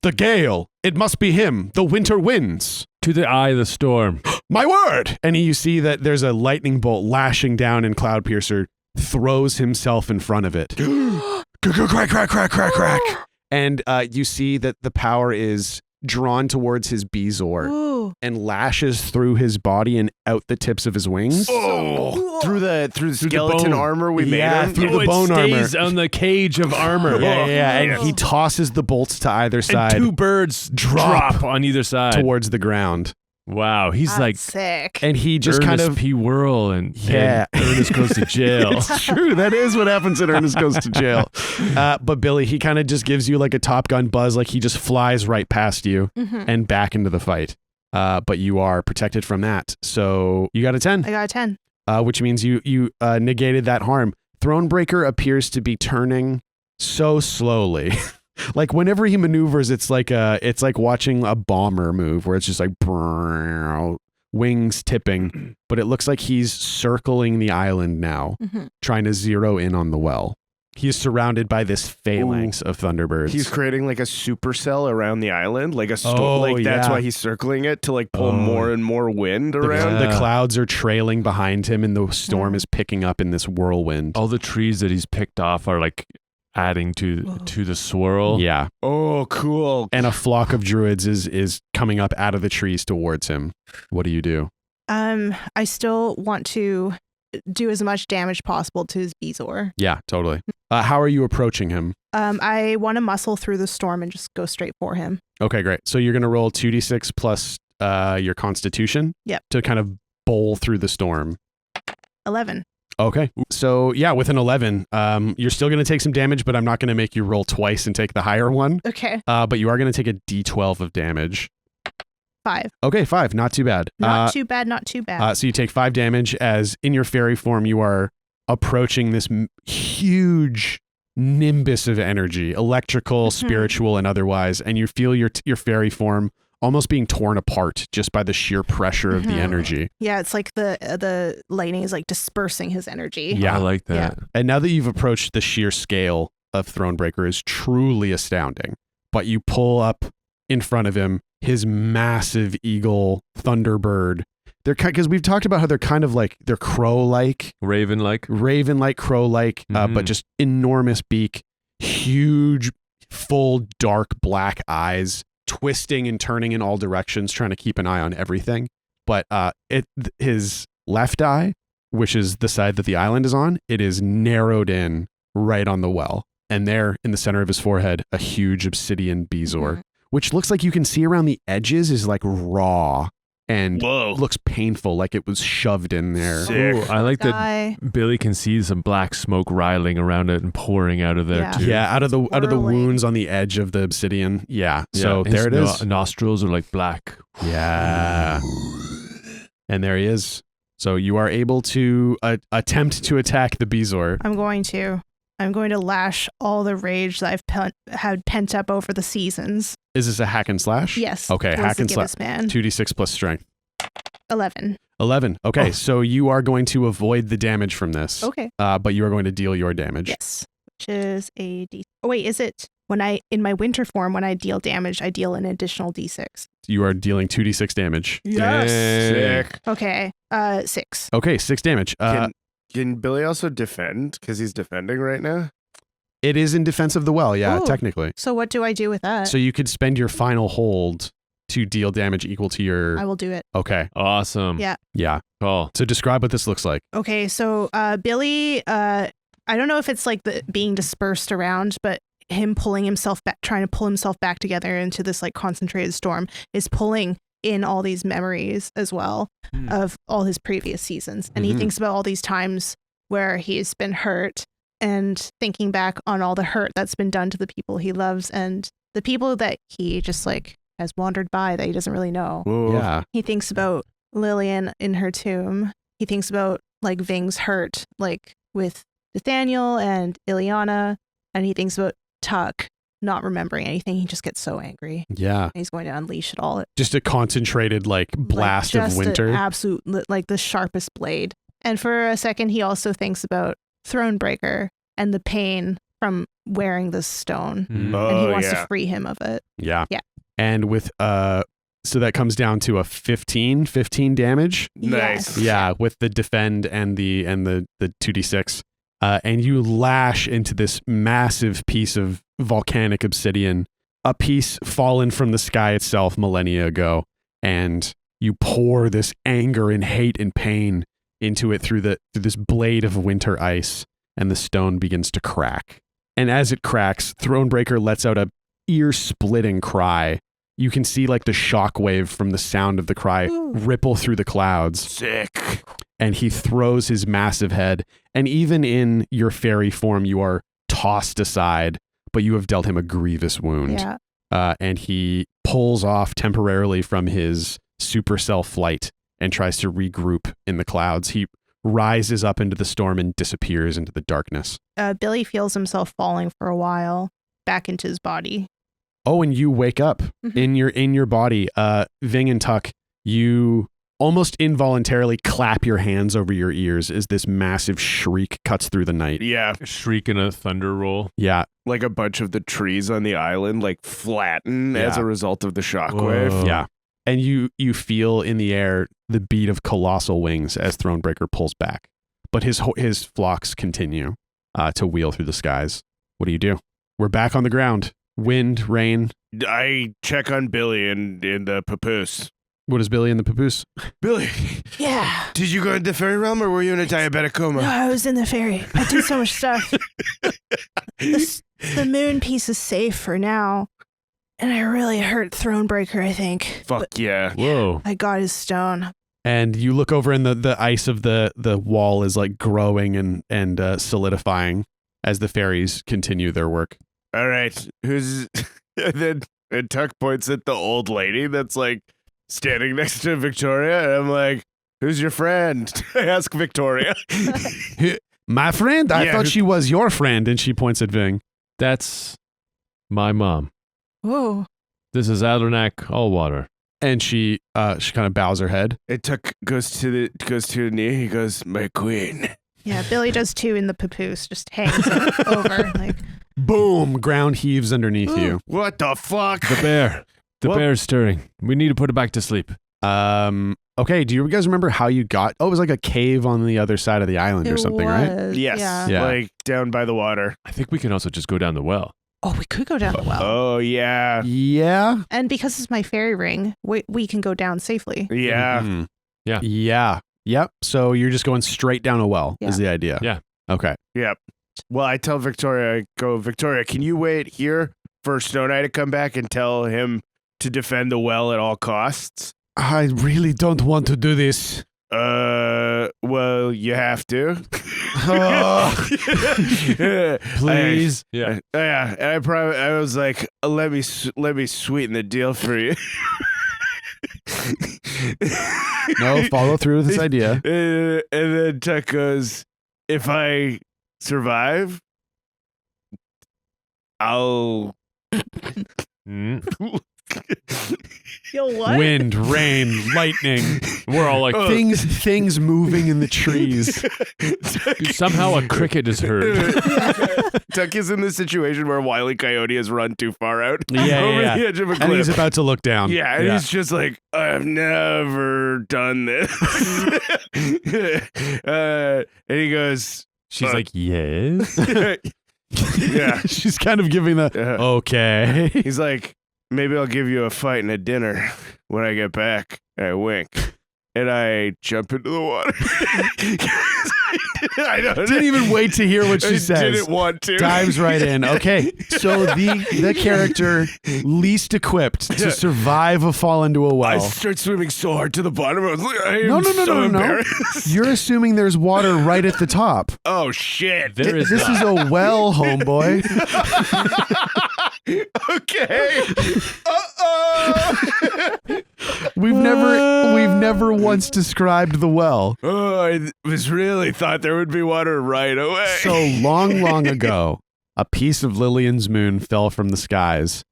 The gale. It must be him. The winter winds.
To the eye of the storm.
My word! And you see that there's a lightning bolt lashing down, and Cloud Piercer throws himself in front of it. Crack, crack, crack, crack, crack. And you see that the power is drawn towards his bezoar.
Ooh.
And lashes through his body and out the tips of his wings.
Oh, through the skeleton
bone.
armor we made him.
Through the bone armor.
On the cage of armor.
Yeah. And he tosses the bolts to either side.
And 2 birds drop on either side
towards the ground.
Wow, he's
That's
like
sick.
And he just
Ernest
kind of
P. Whirl and Ernest goes to jail.
It's true. That is what happens when Ernest goes to jail. But Billie, he kind of just gives you like a Top Gun buzz, like he just flies right past you and back into the fight. But you are protected from that. So you got a 10.
I got a 10.
Which means you negated that harm. Thronebreaker appears to be turning so slowly. Like whenever he maneuvers, it's like watching a bomber move, where it's just like wings tipping. But it looks like he's circling the island now, trying to zero in on the well. He is surrounded by this phalanx of Thunderbirds.
He's creating like a supercell around the island, like a storm. That's why he's circling it to like pull more and more wind around.
The clouds are trailing behind him, and the storm is picking up in this whirlwind.
All the trees that he's picked off are like adding to the swirl.
Yeah.
Oh, cool.
And a flock of druids is coming up out of the trees towards him. What do you do?
I still want to do as much damage possible to his Bezoar.
Yeah, totally. How are you approaching him?
I want to muscle through the storm and just go straight for him.
Okay, great. So you're going to roll 2d6 plus your constitution to kind of bowl through the storm.
11.
Okay. So yeah, with an 11, you're still going to take some damage, but I'm not going to make you roll twice and take the higher one.
Okay.
But you are going to take a d12 of damage.
5.
Okay, 5. Not too bad.
Not too bad.
So you take 5 damage as in your fairy form, you are approaching this huge nimbus of energy, electrical, spiritual, and otherwise, and you feel your fairy form almost being torn apart just by the sheer pressure of the energy.
Yeah, it's like the lightning is like dispersing his energy.
Yeah,
I like that.
Yeah.
And now that you've approached the sheer scale of Thronebreaker is truly astounding. But you pull up in front of him his massive eagle Thunderbird. They're because we've talked about how they're kind of like they're crow-like,
Raven-like,
crow-like, but just enormous beak, huge, full, dark black eyes, twisting and turning in all directions, trying to keep an eye on everything. But his left eye, which is the side that the island is on, it is narrowed in right on the well, and there in the center of his forehead, a huge obsidian Bezoar, which looks like you can see around the edges is like raw. And looks painful, like it was shoved in there.
Ooh, I like that Billie can see some black smoke riling around it and pouring out of there too.
Yeah, out of the wounds on the edge of the obsidian. Yeah. So there it is.
Nostrils are like black.
Yeah. And there he is. So you are able to attempt to attack the Bezoar.
I'm going to lash all the rage that I've had pent up over the seasons.
Is this a hack and slash?
Yes.
Okay, hack and slash. 2d6 plus strength.
11.
11. Okay, so you are going to avoid the damage from this.
Okay.
But you are going to deal your damage.
Yes. Which is a d. Oh wait, is it in my winter form when I deal damage, I deal an additional d6.
You are dealing 2d6 damage.
Yes.
Sick.
Okay. 6.
Okay, 6 damage.
Can Billie also defend because he's defending right now?
It is in defense of the well, yeah,
Ooh.
technically.
So what do I do with that?
So you could spend your final hold to deal damage equal to your...
I will do it.
Okay.
Awesome.
Yeah.
Yeah.
Cool.
So describe what this looks like.
Okay, so Billie, I don't know if it's like being dispersed around, but him pulling himself back, trying to pull himself back together into this like concentrated storm is pulling in all these memories as well of all his previous seasons. And he thinks about all these times where he's been hurt and thinking back on all the hurt that's been done to the people he loves and the people that he just like has wandered by that he doesn't really know.
Whoa.
Yeah.
He thinks about Lillian in her tomb. He thinks about like Vyng's hurt, like with Nathaniel and Ileana. And he thinks about Tuk not remembering anything. He just gets so angry.
Yeah.
And he's going to unleash it all.
Just a concentrated like blast of winter.
Absolute, like the sharpest blade. And for a second, he also thinks about Thronebreaker and the pain from wearing this stone. And he wants to free him of it.
Yeah.
Yeah.
And with so that comes down to a 15 damage.
Nice.
Yes.
Yeah, with the defend and the 2d6. And you lash into this massive piece of volcanic obsidian, a piece fallen from the sky itself millennia ago, and you pour this anger and hate and pain into it through this blade of winter ice, and the stone begins to crack. And as it cracks, Thronebreaker lets out a ear-splitting cry. You can see like the shockwave from the sound of the cry ripple through the clouds.
Sick.
And he throws his massive head. And even in your fairy form, you are tossed aside, but you have dealt him a grievous wound.
Yeah.
And he pulls off temporarily from his supercell flight and tries to regroup in the clouds. He rises up into the storm and disappears into the darkness.
Billie feels himself falling for a while back into his body.
Oh, and you wake up in your body. Vyng and Tuk, you almost involuntarily clap your hands over your ears as this massive shriek cuts through the night.
Yeah.
A shriek and a thunder roll.
Yeah.
Like a bunch of the trees on the island like flatten as
Yeah.
a result of the shockwave.
Whoa.
Yeah. And you feel in the air the beat of colossal wings as Thronebreaker pulls back. But his flocks continue to wheel through the skies. What do? We're back on the ground. Wind, rain.
I check on Billy in the papoose.
What is Billy in the papoose?
Billy,
Yeah.
did you go into the fairy realm or were you in a diabetic coma?
No, I was in the ferry. I did so much stuff. The moon piece is safe for now. And I really hurt Thronebreaker, I think.
Fuck yeah.
Whoa.
I got his stone.
And you look over and the ice of the wall is like growing and solidifying as the fairies continue their work.
All right. Who's and then Tuck points at the old lady that's like standing next to Victoria, and I'm like, "Who's your friend?" I ask Victoria.
My friend? I
Yeah,
thought
who-
she was your friend. And she points at Vyng.
That's my mom.
Whoa.
This is Adrenac Allwater.
And she kind of bows her head.
And Tuck goes to the knee. He goes, "My queen."
Yeah, Billy does too in the papoose, just hangs over. Like,
Boom! Ground heaves underneath you.
What the fuck?
The bear. The
What?
bear's stirring. We need to put it back to sleep.
Okay, do you guys remember how you got... Oh, it was like a cave on the other side of the island or something, right?
was,
Yes.
Yeah.
Yeah.
Like down by the water.
I think we can also just go down the well.
Oh, we could go down the well.
Oh yeah.
Yeah.
And because it's my fairy ring, we can go down safely.
Yeah.
Mhm.
Yeah.
Yeah. Yep. So you're just going straight down a well is
Yeah.
the idea.
Yeah.
Okay.
Yep. Well, I tell Victoria, I go, Victoria, can you wait here for Snow Knight to come back and tell him to defend the well at all costs?
I really don't want to do this.
Well, you have to.
Please. Yeah.
Yeah, and I was like, let me sweeten the deal for you.
No, follow through with this idea.
And then Tuck goes, if I survive, I'll.
Mm.
Yo, what?
Wind, rain, lightning,
We're all like,
things moving in the trees.
somehow a cricket is heard.
Tuck is in this situation where Wile E. Coyote has run too far out
Yeah,
over
yeah.
the edge of a
And he's
cliff.
about to look down.
Yeah, and he's just like, I've never done this. And he goes,
She's like, yes.
yeah.
She's kind of giving the okay.
He's like, maybe I'll give you a fight and a dinner when I get back. And I wink. And I jump into the water. I
Didn't even wait to hear what she says.
Didn't want to.
Dives right in. Okay, so the character least equipped to survive a fall into a
I
well.
start swimming so hard to the bottom. I was like, I am
No.
so embarrassed.
You're assuming there's water right at the top.
Oh shit!
There is
This is a well, homeboy.
Okay.
We've never once described the well.
Oh, I was really thought there would be water right away.
So long ago, a piece of Lillian's moon fell from the skies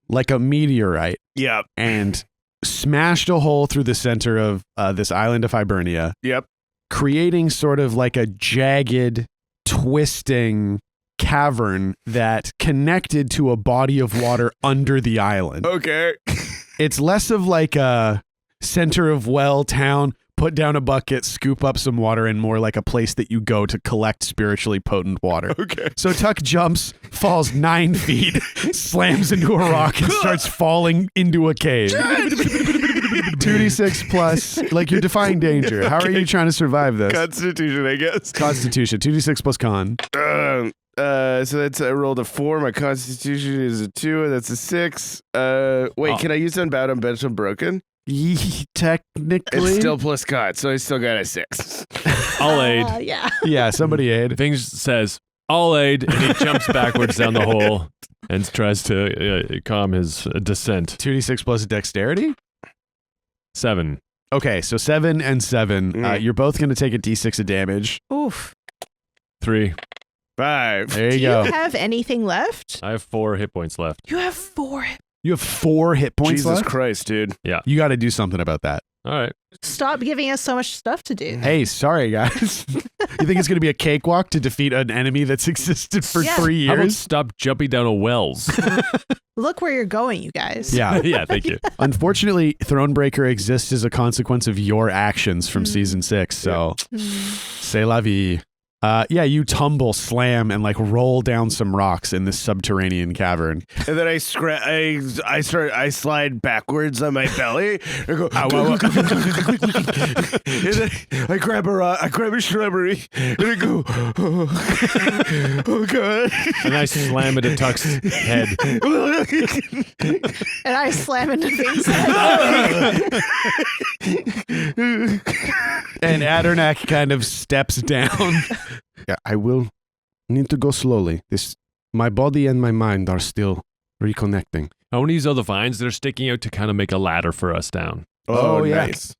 like a meteorite
Yep.
and smashed a hole through the center of this island of Hibernia,
Yep.
creating sort of like a jagged, twisting cavern that connected to a body of water under the island.
Okay.
It's less of like a center of well town, put down a bucket, scoop up some water, and more like a place that you go to collect spiritually potent water.
Okay.
So Tuck jumps, falls 9 feet, slams into a rock, and starts falling into a cave. 2d6 plus, like you're defying danger. How are you trying to survive this?
Constitution, I guess.
Constitution, 2d6 plus con.
So that's I rolled a 4. My Constitution is a 2. That's a 6. Wait, can I use Unbound, Unbent, Broken?
Technically.
It's still plus con, so I still got a 6.
I'll aid.
Yeah.
Yeah, somebody aid.
Vyng says, I'll aid, and he jumps backwards down the hole and tries to calm his descent.
2d6 plus dexterity?
7.
Okay, so 7 and 7. You're both going to take a d6 of damage.
Oof.
3.
5.
There you
Do
go.
you have anything left?
I have 4 hit points left.
You have 4.
You have 4 hit points
Jesus
left?
Christ, dude.
You got to do something about that.
All right.
Stop giving us so much stuff to do.
Hey, sorry, guys. You think it's going to be a cakewalk to defeat an enemy that's existed for 3
How about
years?
stop jumping down a wells?
Look where you're going, you guys.
Yeah.
Yeah, thank you.
Unfortunately, Thronebreaker exists as a consequence of your actions from season 6. So, c'est la vie. Yeah, you tumble, slam, and like roll down some rocks in this subterranean cavern.
And then I slide backwards on my belly. I go, and then I grab a rock, I grab a shrubbery, and I go, oh God.
And I slam into Tuck's head.
And I slam into things.
And Addernack kind of steps down.
Yeah, I will need to go slowly. My body and my mind are still reconnecting.
I want to use all the vines that are sticking out to kind of make a ladder for us down.
Oh, yeah.
Nice.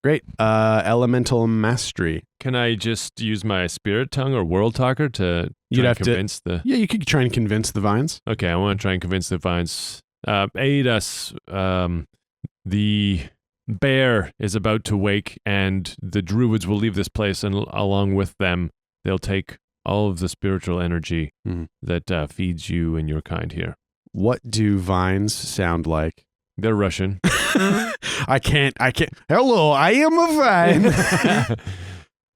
Great. Elemental mastery.
Can I just use my spirit tongue or world talker to
You'd have to-
convince the...
Yeah, you could try and convince the vines.
Okay, I want to try and convince the vines. Aid us. The bear is about to wake, and the druids will leave this place, and along with them, they'll take all of the spiritual energy that feeds you and your kind here.
What do vines sound like?
They're Russian.
I can't. Hello, I am a vine.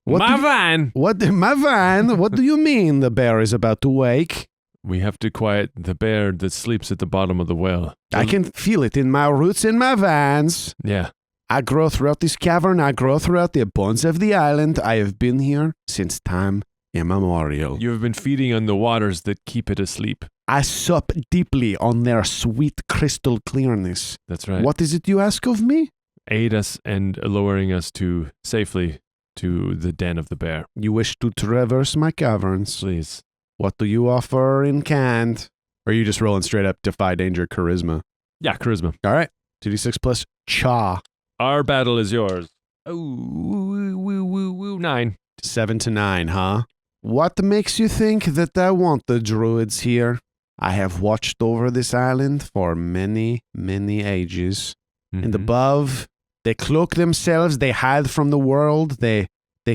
My vine!
My vine? What do you mean the bear is about to wake?
We have to quiet the bear that sleeps at the bottom of the well.
I can feel it in my roots in my vines.
Yeah.
I grow throughout this cavern. I grow throughout the bones of the island. I have been here since time immemorial.
You have been feeding on the waters that keep it asleep.
I sup deeply on their sweet crystal clearness.
That's right.
What is it you ask of me?
Aid us and lowering us to safely to the den of the bear.
You wish to traverse my caverns.
Please.
What do you offer in kind? Or are you just rolling straight up defy danger charisma?
Yeah, charisma.
All right. 2d6 plus cha.
Our battle is yours. Oh, woo, 9.
7 to 9, huh? What makes you think that I want the druids here? I have watched over this island for many, many ages. And above, they cloak themselves, they hide from the world, they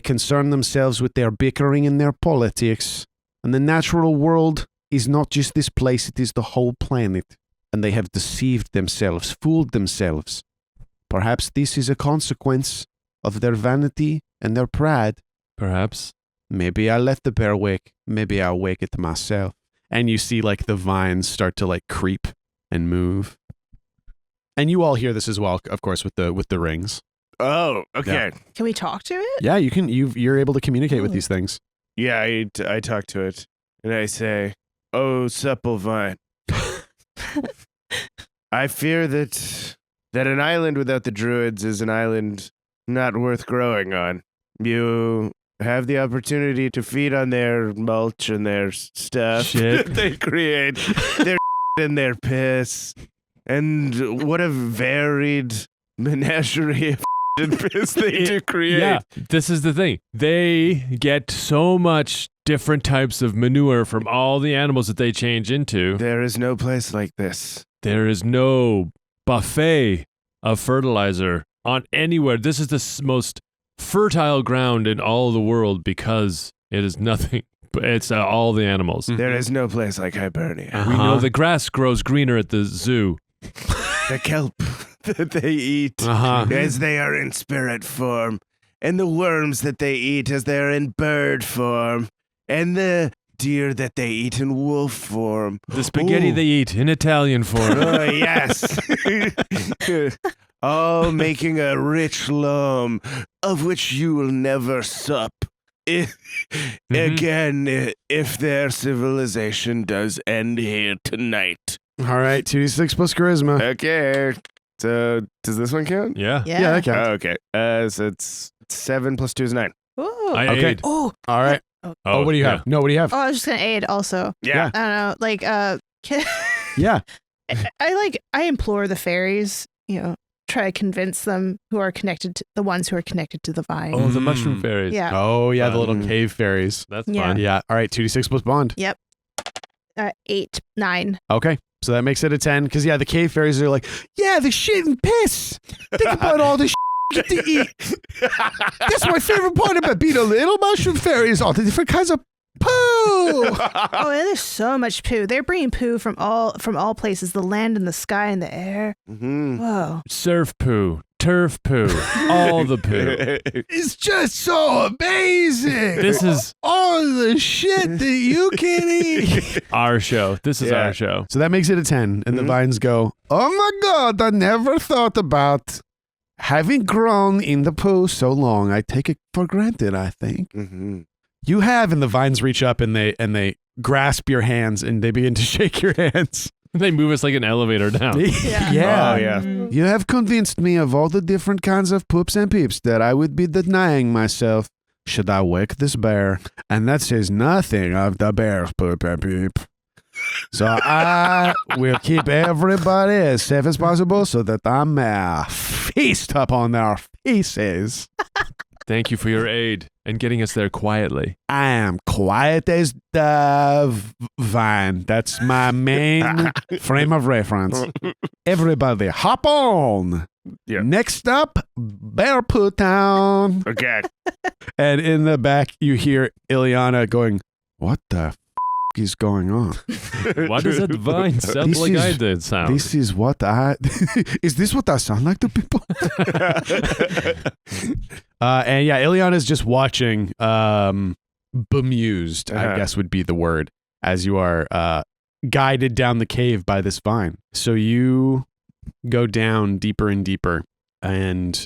concern themselves with their bickering and their politics. And the natural world is not just this place, it is the whole planet. And they have deceived themselves, fooled themselves. Perhaps this is a consequence of their vanity and their pride.
Perhaps.
Maybe I let the bear wake. Maybe I'll wake it myself. And you see like the vines start to like creep and move. And you all hear this as well, of course, with the rings.
Oh, okay.
Can we talk to it?
Yeah, you're able to communicate with these things.
Yeah, I talk to it, and I say, "Oh, supple vine, I fear that an island without the druids is an island not worth growing on. You have the opportunity to feed on their mulch and their stuff that they create, their and their piss, and what a varied menagerie of and piss they do create."
Yeah, this is the thing. They get so much different types of manure from all the animals that they change into.
There is no place like this.
There is no buffet of fertilizer on anywhere. This is the most fertile ground in all the world because it is nothing. It's all the animals.
There is no place like Hibernia.
We know the grass grows greener at the zoo.
The kelp that they eat as they are in spirit form, and the worms that they eat as they are in bird form, and the deer that they eat in wolf form.
The spaghetti they eat in Italian form.
Oh, yes. All making a rich loam of which you will never sup. Again, if their civilization does end here tonight.
All right, 2d6 plus charisma.
Okay. So, does this one count?
Yeah.
Yeah, that counts.
Oh, okay. So it's 7 plus 2 is 9.
Ooh.
I
Okay.
aid.
Oh,
All right. Oh, what do you have? No, what do you have?
I was just gonna aid also.
Yeah.
I don't know, like
Yeah.
I implore the fairies, try to convince them the ones who are connected to the vine.
Oh, the mushroom fairies.
Yeah.
Oh, yeah, the little cave fairies.
That's
Yeah.
fun.
Yeah. All right, 2d6 plus bond.
8, 9.
Okay. So that makes it a 10. Because, yeah, the cave fairies are like, yeah, the shit and piss. Think about all the shit
get to eat. That's my favorite part about being a little mushroom fairy is all the different kinds of poo.
Oh, and there's so much poo. They're bringing poo from all places, the land and the sky and the air.
Mm-hmm.
Whoa.
Surf poo, turf poo, all the poo.
It's just so amazing.
This is
all the shit that you can eat.
our show. This is our show.
So that makes it a 10. And the vines go,
Oh my God, I never thought about having grown in the poo so long. I take it for granted, I think.
Mm-hmm.
you have, and the vines reach up and they grasp your hands and they begin to shake your hands.
They move us like an elevator down.
Oh, yeah.
You have convinced me of all the different kinds of poops and peeps that I would be denying myself should I wake this bear. And that says nothing of the bear's poop and peep. So I will keep everybody as safe as possible so that I may feast upon their faces.
Thank you for your aid and getting us there quietly.
I am quiet as the vine. That's my main frame of reference. Everybody, hop on.
Yeah.
Next up, Bearpoo Town.
Okay.
And in the back, you hear Ileana going,
What the is going on?
Why does that vine sound
This
like
is-
I did sound?
This is what I... Is this what I sound like to people?
and yeah, Ileana's just watching, bemused, I guess would be the word, as you are guided down the cave by this vine. So you go down deeper and deeper, and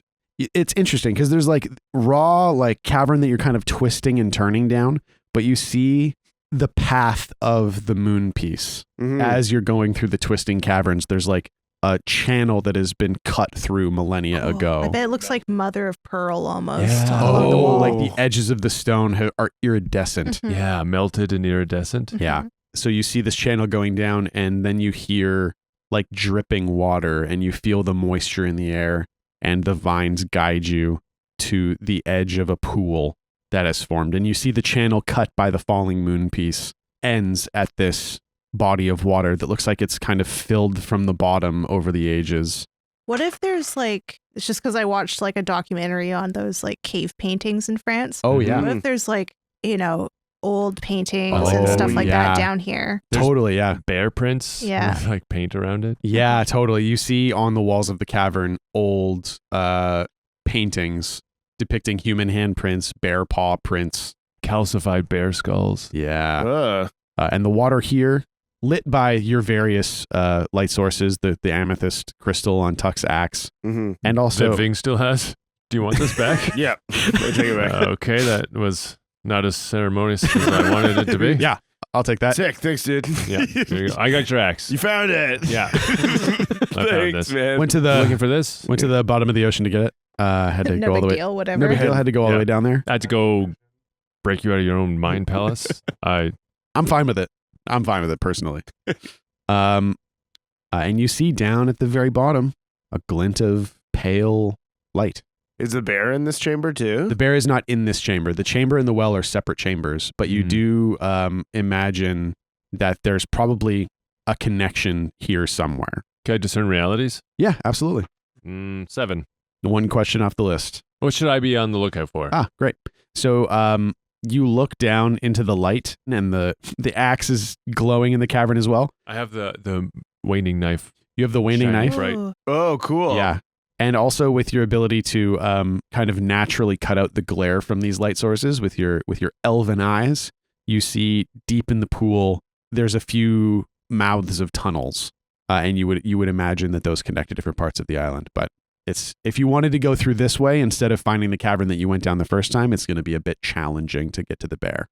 it's interesting because there's like raw, like cavern that you're kind of twisting and turning down, but you see the path of the moon piece.
Mhm.
As you're going through the twisting caverns, there's like a channel that has been cut through millennia ago.
I bet it looks like mother of pearl almost.
Yeah.
along the
Oh,
wall.
like the edges of the stone are iridescent.
Mhm.
Yeah, melted and iridescent.
Yeah. So you see this channel going down, and then you hear like dripping water, and you feel the moisture in the air, and the vines guide you to the edge of a pool that has formed. And you see the channel cut by the falling moon piece ends at this body of water that looks like it's kind of filled from the bottom over the ages.
What if there's like, it's just because I watched like a documentary on those like cave paintings in France.
Oh,
yeah.
What if there's like, old paintings
Oh,
and stuff like
yeah.
that down here?
There's-
Totally, yeah.
Bear prints
Yeah.
with like paint around it.
Yeah, totally. You see on the walls of the cavern old paintings depicting human handprints, bear paw prints.
Calcified bear skulls.
Yeah. And the water here, lit by your various light sources, the amethyst crystal on Tuck's axe,
Mm-hmm.
and also...
That Vyng still has. Do you want this back?
Yeah. I'll take it back.
Okay, that was not as ceremonious as I wanted it to be.
Yeah, I'll take that.
Sick. Thanks, dude.
Yeah, there you go. I got your axe.
You found it.
Yeah. found
Thanks,
this.
man.
Went to
Looking
the
for this?
bottom of the ocean to get it. Had to
No
go all
big
the way.
deal, whatever.
No big deal. Had to go all the
Yeah.
way down there.
I had to go break you out of your own mind palace.
I'm fine with it. I'm fine with it personally. And you see down at the very bottom a glint of pale light.
Is the bear in this chamber too?
The bear is not in this chamber. The chamber and the well are separate chambers, but you
Mhm.
do imagine that there's probably a connection here somewhere.
Can I discern realities?
Yeah, absolutely.
7.
The one question off the list.
What should I be on the lookout for?
Ah, great. So you look down into the light, and the axe is glowing in the cavern as well.
I have the waning knife.
You have the waning
Shiny.
knife.
Right.
Ooh.
Oh, cool.
Yeah. And also with your ability to kind of naturally cut out the glare from these light sources with your elven eyes, you see deep in the pool, there's a few mouths of tunnels. And you would imagine that those connect to different parts of the island. But if you wanted to go through this way instead of finding the cavern that you went down the first time, it's going to be a bit challenging to get to the bear.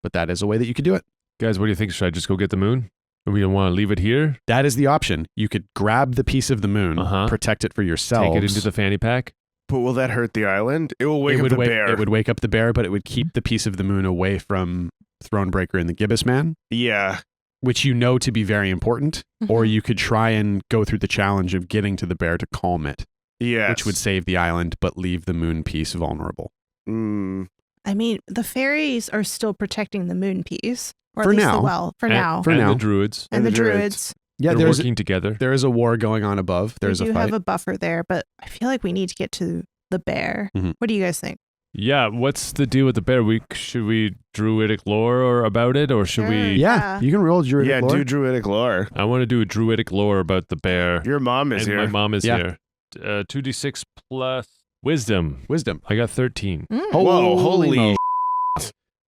But that is a way that you could do it.
Guys, what do you think? Should I just go get the moon? Or we don't want to leave it here?
That is the option. You could grab the piece of the moon, protect it for yourselves.
Take it into the fanny pack?
But will that hurt the island? It will wake up
would
the bear.
It would wake up the bear, but it would keep the piece of the moon away from Thronebreaker and the Gibbous Man,
Yeah.
which you know to be very important. Or
Mhm.
you could try and go through the challenge of getting to the bear to calm it,
Yes.
which would save the island but leave the moon piece vulnerable.
Mm.
I mean, the fairies are still protecting the moon piece. Or at
For
least
now.
the well. For
And-
now.
For
and
now.
the druids.
And the
the druids.
druids.
Yeah,
They're
there's
working together.
there is a war going on above. There's
we
a
do
fight.
have a buffer there, but I feel like we need to get to the bear.
Mhm.
What do you guys think?
Yeah, what's the deal with the bear? Should we druidic lore or about it, or should
Sure.
we?
Yeah, you can roll druidic
Yeah,
lore.
do druidic lore.
I want to do a druidic lore about the bear.
Your mom is
and
here.
my mom is
Yeah.
here. 2d6 plus wisdom.
Wisdom.
I got 13.
Whoa, holy
mo-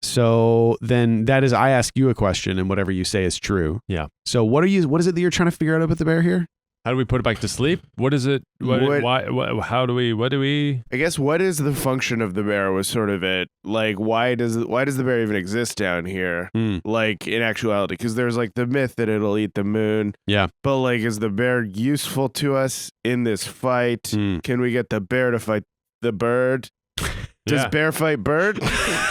So then that is, I ask you a question, and whatever you say is true.
Yeah.
So what is it that you're trying to figure out about the bear here?
How do we put it back to sleep? What is it? What do we?
I guess what is the function of the bear was sort of it. Like, why does the bear even exist down here? Like, in actuality, because there's like the myth that it'll eat the moon.
Yeah.
But like, is the bear useful to us in this fight? Can we get the bear to fight the bird? Does
Yeah.
bear fight bird?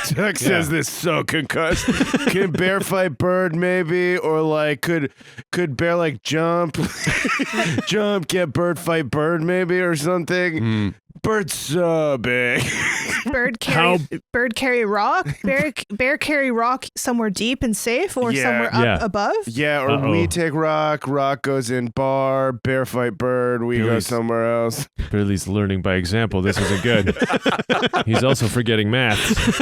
Chuck says this so concussed. Can bear fight bird maybe? Or like could bear like jump get bird fight bird maybe or something? Bird's so big.
Bird carry rock? Bear carry rock somewhere deep and safe or
Yeah.
somewhere up
Yeah.
above?
Yeah, or
Uh-oh.
we take rock goes in bar, bear fight bird, we go
Billy's-
somewhere else.
Billy's learning by example. This isn't good. He's also forgetting maths.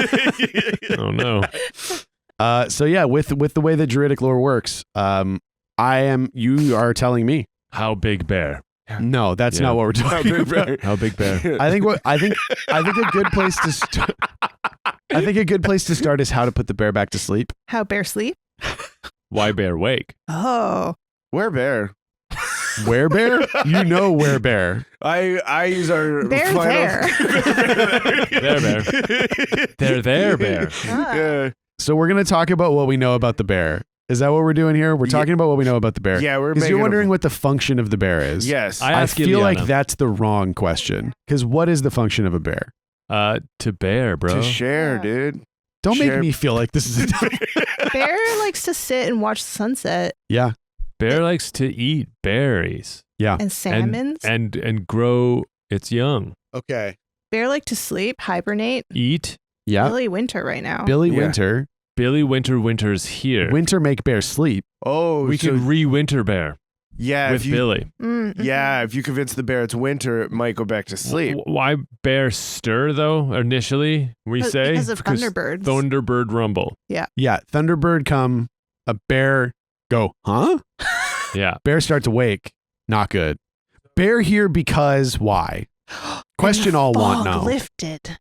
Oh no.
So yeah, with the way that druidic lore works, you are telling me.
How big bear?
No, that's
Yeah.
not what we're talking about.
How big bear?
I think a good place to start. I think a good place to start is how to put the bear back to sleep.
How bear sleep?
Why bear wake?
Oh.
Where bear?
Where bear? You know where bear.
I use our
Bear
final
There bear.
Ah.
Yeah.
So we're gonna talk about what we know about the bear. Is that what we're doing here? We're talking about what we know about the bear.
Yeah, we're
because
making
you're wondering what the function of the bear is.
Yes.
I
I
ask
feel like
Ileana.
that's the wrong question. Because what is the function of a bear?
To bear, bro.
to share,
Yeah.
dude.
Don't
Share-
make me feel like this is a
Bear likes to sit and watch the sunset
yeah.
Bear likes to eat berries
and salmons.
and grow its young.
Okay.
Bear like to sleep, hibernate.
Eat.
Yeah.
Really winter right now.
Billy
Yeah.
Winter.
Billy Winter's here.
Winter make bear sleep.
Oh,
we
so,
can re-winter bear
yeah,
with
if you,
Billy.
yeah, if you convince the bear it's winter, it might go back to sleep.
Why bear stir though? Initially, we say
Because of Thunderbirds.
Thunderbird rumble.
Yeah. Thunderbird come. A bear go, huh?
Yeah.
Bear start to wake. Not good. Bear here because why? Question all want
Fog
now.
lifted.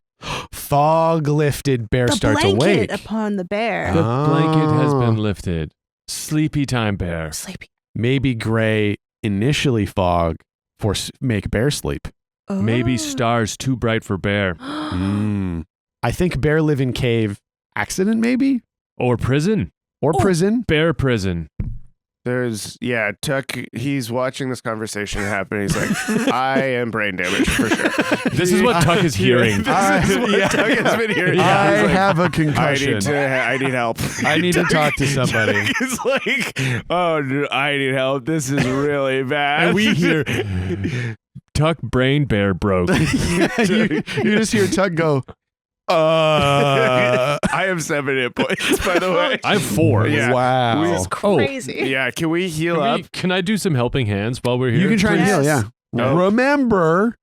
Fog lifted. Bear
The
start to
blanket
wake.
upon the bear.
The blanket has
Oh.
been lifted. Sleepy time, bear.
Sleepy.
Maybe gray initially fog for make bear sleep.
Maybe
Oh.
stars too bright for bear.
I think bear live in cave accident maybe
Or prison.
or prison.
Bear prison.
There's Tuck. He's watching this conversation happen. He's like, I am brain damaged for sure.
This is what Tuck is hearing.
This is what Tuck has been hearing.
I
He's like,
have a concussion.
I need help.
I need to talk to somebody.
He's like, oh, no, I need help. This is really bad.
And we hear Tuck brain bear broke.
you just hear Tug go,
I have 7 hit points, by the way.
I'm 4.
Yeah.
wow.
Crazy.
Yeah, can we heal up?
Can I do some helping hands while we're here?
You can try and
Yes.
heal, yeah.
No.
Remember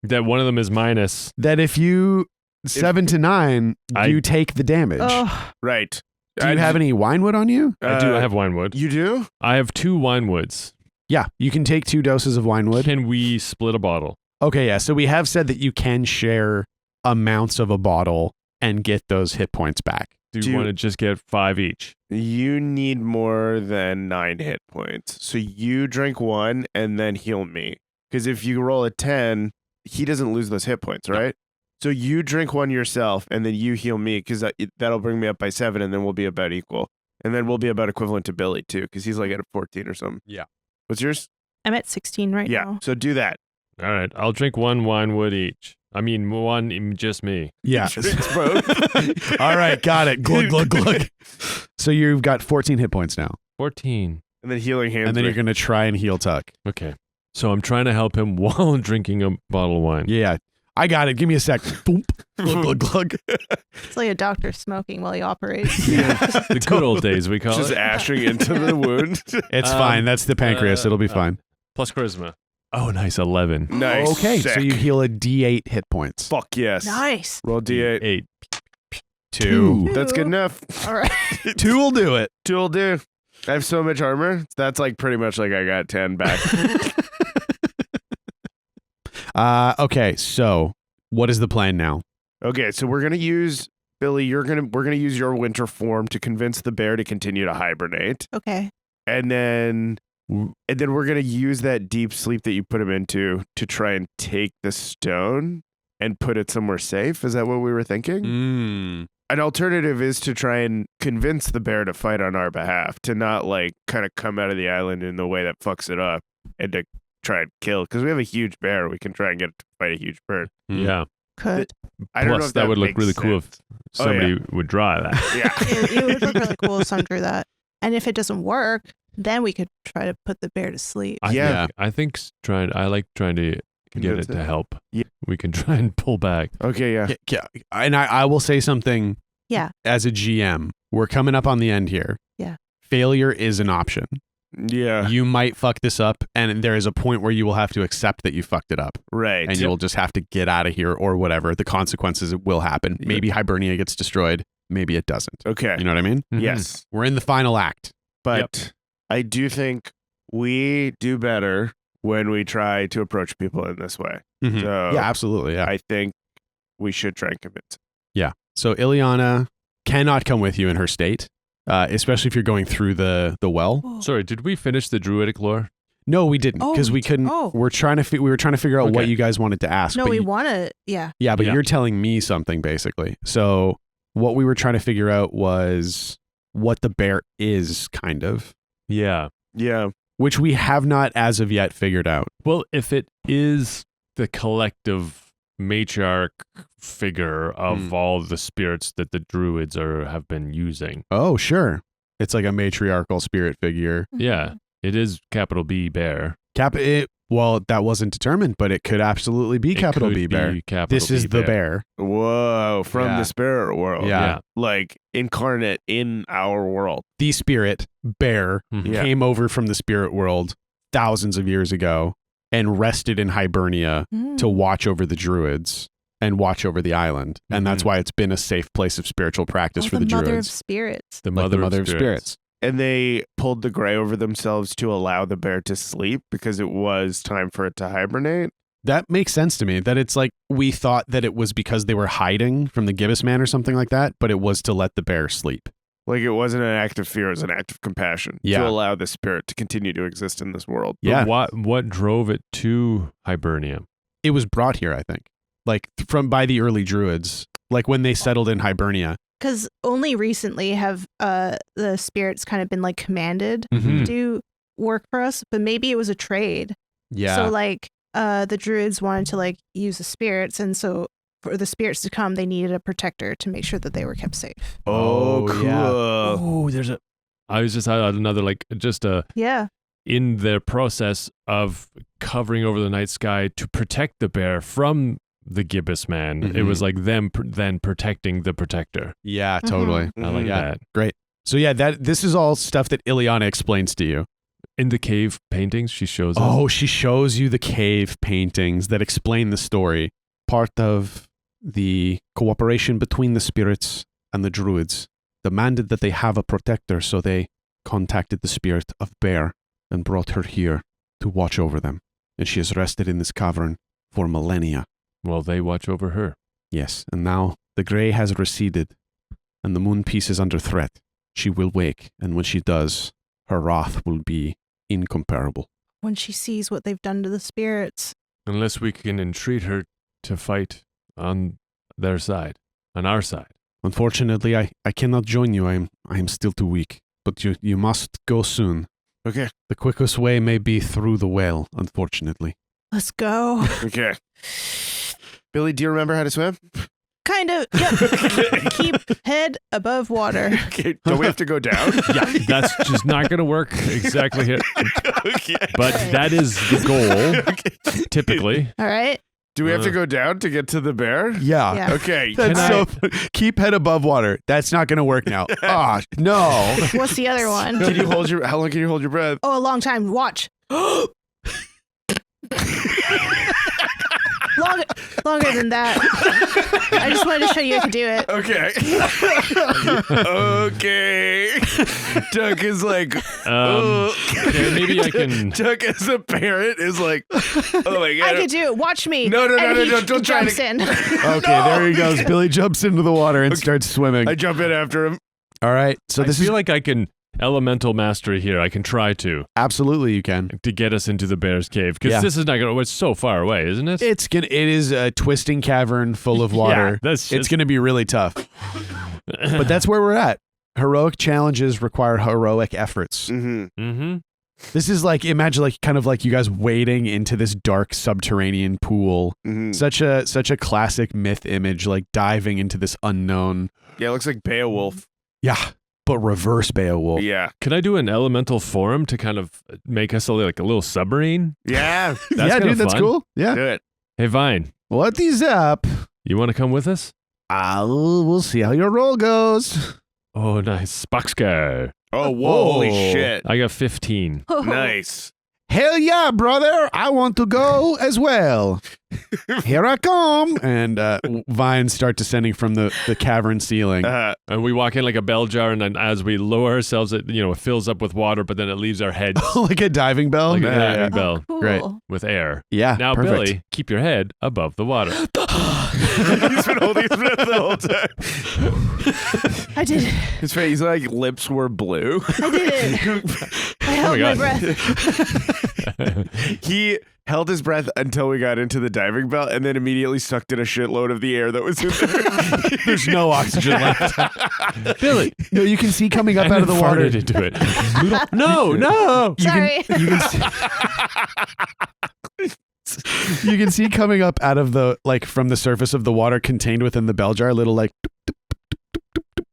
That one of them is minus.
that if you 7 to 9,
I-
you take the damage.
Oh,
Right.
Do you have any wine wood on you?
I do. I have wine wood.
You do?
I have 2 wine woods.
Yeah, you can take 2 doses of wine wood.
Can we split a bottle?
Okay, yeah. So we have said that you can share amounts of a bottle and get those hit points back.
Do
Do
you
you-
want to just get 5 each?
You need more than 9 hit points. So you drink 1 and then heal me. Because if you roll a 10, he doesn't lose those hit points, right? So you drink 1 yourself and then you heal me because that'll bring me up by 7 and then we'll be about equal. And then we'll be about equivalent to Billy too because he's like at a 14 or something.
Yeah.
What's yours?
I'm at 16 right
Yeah.
now.
So do that.
All right. I'll drink 1 wine wood each. I mean, just me.
Yeah.
Drinks both.
All right, got it. Glug, glug, glug. So you've got 14 hit points now.
14.
And then healing hands.
And then you're going to try and heal Tuck.
Okay. So I'm trying to help him while drinking a bottle of wine.
Yeah. I got it. Give me a sec. Boom. Glug, glug, glug.
It's like a doctor smoking while he operates.
The good old days, we call
just
it.
ashing into the wound.
It's fine. That's the pancreas. It'll be fine.
Plus charisma. Oh, nice. 11.
Nice.
Okay, so
Sick.
you heal a D8 hit points.
Fuck yes.
Nice.
Roll D8.
8.
2.
That's good enough.
All right.
2 will do it.
2 will do. I have so much armor. That's like pretty much like I got 10 back.
Okay, so what is the plan now?
Okay, so we're gonna use Billie. We're gonna use your winter form to convince the bear to continue to hibernate,
Okay.
and then we're gonna use that deep sleep that you put him into to try and take the stone and put it somewhere safe. Is that what we were thinking? An alternative is to try and convince the bear to fight on our behalf, to not like kind of come out of the island in the way that fucks it up, and to try and kill. Because we have a huge bear, we can try and get it to fight a huge bird.
Yeah.
Could.
I don't know
Plus,
if
that would look
makes
really cool
sense.
if somebody would draw that.
Yeah.
It would look really cool if some drew that. And if it doesn't work, then we could try to put the bear to sleep.
Yeah.
I think I like trying to get
Convince
it to
it.
help.
Yeah.
We can try and pull back.
Okay. Yeah.
Yeah, and I will say something.
Yeah.
As a GM, we're coming up on the end here.
Yeah.
Failure is an option.
Yeah.
You might fuck this up, and there is a point where you will have to accept that you fucked it up,
Right.
and you'll just have to get out of here or whatever. The consequences will happen. Maybe Hibernia gets destroyed. Maybe it doesn't.
Okay.
You know what I mean?
Mhm.
Yes.
We're in the final act.
But I do think we do better when we try to approach people in this way.
Mhm.
So
Yeah, absolutely. Yeah.
I think we should try and convince.
So Ileana cannot come with you in her state, especially if you're going through the well.
Sorry, did we finish the druidic lore?
No, we didn't because we couldn't.
Oh.
We were trying to figure out what
Okay.
you guys wanted to ask.
No,
but
we
you-
want to. Yeah.
Yeah, but
Yeah.
you're telling me something basically. So what we were trying to figure out was what the bear is, kind of,
Yeah.
Yeah.
which we have not as of yet figured out.
Well, if it is the collective matriarch figure of all the spirits that the druids have been using.
Oh, sure. It's like a matriarchal spirit figure.
Yeah. It is capital B bear.
Well, that wasn't determined, but it could absolutely be
It
capital
could
B bear.
be capital
This is
B
the bear.
Whoa. From
Yeah.
the spirit world.
Yeah.
Like incarnate in our world.
The spirit bear
Mhm.
Yeah.
came over from the spirit world thousands of years ago and rested in Hibernia
Mm.
to watch over the druids and watch over the island. And that's
Mhm.
why it's been a safe place of spiritual practice for the
mother of
druids.
spirits.
The
Like
mother,
the mother of spirits.
And they pulled the gray over themselves to allow the bear to sleep because it was time for it to hibernate.
That makes sense to me. That it's like we thought that it was because they were hiding from the gibbous man or something like that, but it was to let the bear sleep.
Like it wasn't an act of fear, it was an act of compassion
Yeah.
to allow the spirit to continue to exist in this world.
Yeah.
What drove it to Hibernia?
It was brought here, I think, like by the early druids, like when they settled in Hibernia.
Because only recently have the spirits kind of been like commanded
Mhm.
to do work for us, but maybe it was a trade.
Yeah.
So like the druids wanted to like use the spirits, and so for the spirits to come, they needed a protector to make sure that they were kept safe.
Oh, cool.
yeah.
Oh, there's a. I was just had another
Yeah.
in their process of covering over the night sky to protect the bear from the gibbous man. It
Mhm.
was like them then protecting the protector.
Yeah,
Mhm.
totally.
I like
Yeah.
that.
So yeah, this is all stuff that Ileana explains to you.
In the cave paintings, she shows us.
Oh, she shows you the cave paintings that explain the story. Part of the cooperation between the spirits and the druids demanded that they have a protector, so they contacted the spirit of Bear and brought her here to watch over them. And she has rested in this cavern for millennia.
Well, they watch over her.
Yes, and now the grey has receded, and the moon piece is under threat. She will wake, and when she does, her wrath will be incomparable.
When she sees what they've done to the spirits.
Unless we can entreat her to fight on their side, on our side.
Unfortunately, I cannot join you. I am still too weak. But you must go soon.
Okay.
The quickest way may be through the well, unfortunately.
Let's go.
Okay. Billie, do you remember how to swim?
Kind of. Yep. Keep head above water.
Okay. Don't we have to go down?
Yeah, that's just not going to work exactly here.
Okay.
But that is the goal, typically.
All right.
Do we have to go down to get to the bear?
Yeah.
Yeah.
Okay.
That's
Can
so
I-
fun. Keep head above water. That's not going to work now. Ah, no.
What's the other one?
Can you hold your? How long can you hold your breath?
Oh, a long time. Watch. Longer than that. I just wanted to show you I could do it.
Okay. Okay. Tuck is like,
okay, maybe I can.
Tuck as a parent is like, oh my God.
I could do it. Watch me.
No,
And he
don't try
jumps
to.
in.
Okay, there he goes. Billy jumps into the water and starts swimming.
I jump in after him.
All right. So
I
this
feel
is
like I can elemental mastery here. I can try to
absolutely you can.
get us into the bear's cave because
Yeah.
this is not gonna. It's so far away, isn't it?
It is a twisting cavern full of water.
Yeah, that's
It's going to be really tough. But that's where we're at. Heroic challenges require heroic efforts.
Mm-hmm.
Mm-hmm.
This is like, imagine like kind of like you guys wading into this dark subterranean pool.
Mm-hmm.
Such a classic myth image, like diving into this unknown.
Yeah, it looks like Beowulf.
Yeah, but reverse Beowulf.
Yeah.
Can I do an elemental form to kind of make us like a little submarine?
Yeah.
That's
yeah,
kinda
dude, that's
fun.
cool. Yeah.
Do it.
Hey, Vine,
What is up?
you want to come with us?
We'll see how your roll goes.
Oh, nice. Boxcar.
Oh, whoa, holy
Oh.
shit.
I got 15.
Nice.
Hell yeah, brother. I want to go as well.
Here I come. And vines start descending from the cavern ceiling.
And we walk in like a bell jar, and then as we lower ourselves, it fills up with water, but then it leaves our heads
Like a diving bell.
like a
Yeah,
diving bell
Cool.
Great.
with air.
Yeah,
Now,
perfect.
Billy, keep your head above the water.
He's been holding his breath the whole time.
I did it.
His face, like, lips were blue.
I did it. I held
my
my
God.
breath.
He held his breath until we got into the diving bell and then immediately sucked in a shitload of the air that was in there.
There's no oxygen left.
Billy.
No, you can see coming up
And
out of
then
the water.
farted into it. No.
Sorry.
You can see coming up out of the, like, from the surface of the water contained within the bell jar, little like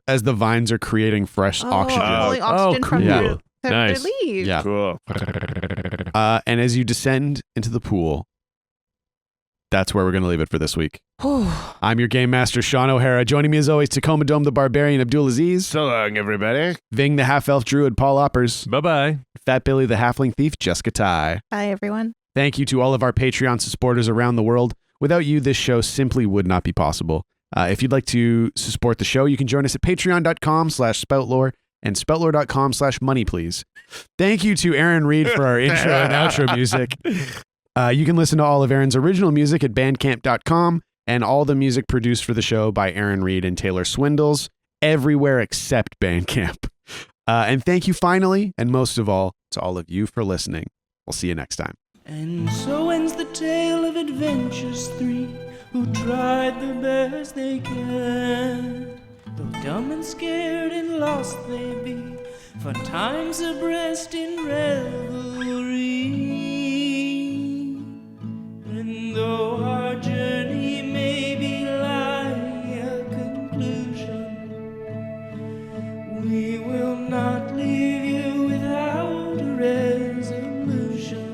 as the vines are creating fresh oxygen.
Pulling oxygen from
cool.
their
Nice.
leaves.
Yeah.
Cool.
And as you descend into the pool, that's where we're going to leave it for this week. I'm your game master, Shawn O'Hara. Joining me as always, Tacoma Dome the Barbarian, Abdul Aziz.
So long, everybody.
Vyng the half-elf druid, Paul Oppers.
Bye-bye.
Fat Billy the halfling thief, Jessica Tai.
Hi, everyone.
Thank you to all of our Patreon supporters around the world. Without you, this show simply would not be possible. If you'd like to support the show, you can join us at patreon.com/spoutlore and spoutlore.com/money, please. Thank you to Aaron Reed for our intro and outro music. You can listen to all of Aaron's original music at bandcamp.com and all the music produced for the show by Aaron Reed and Taylor Swindles everywhere except Bandcamp. And thank you finally, and most of all, to all of you for listening. We'll see you next time.
And so ends the tale of adventures three who tried the best they can. Though dumb and scared and lost they be, for time's abreast in revelry. And though our journey may be lying a conclusion, we will not leave you without a resolution.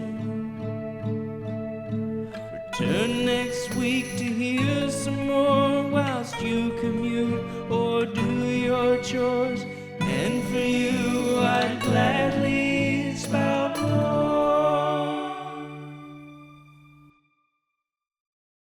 Return next week to hear some more whilst you commute or do your chores.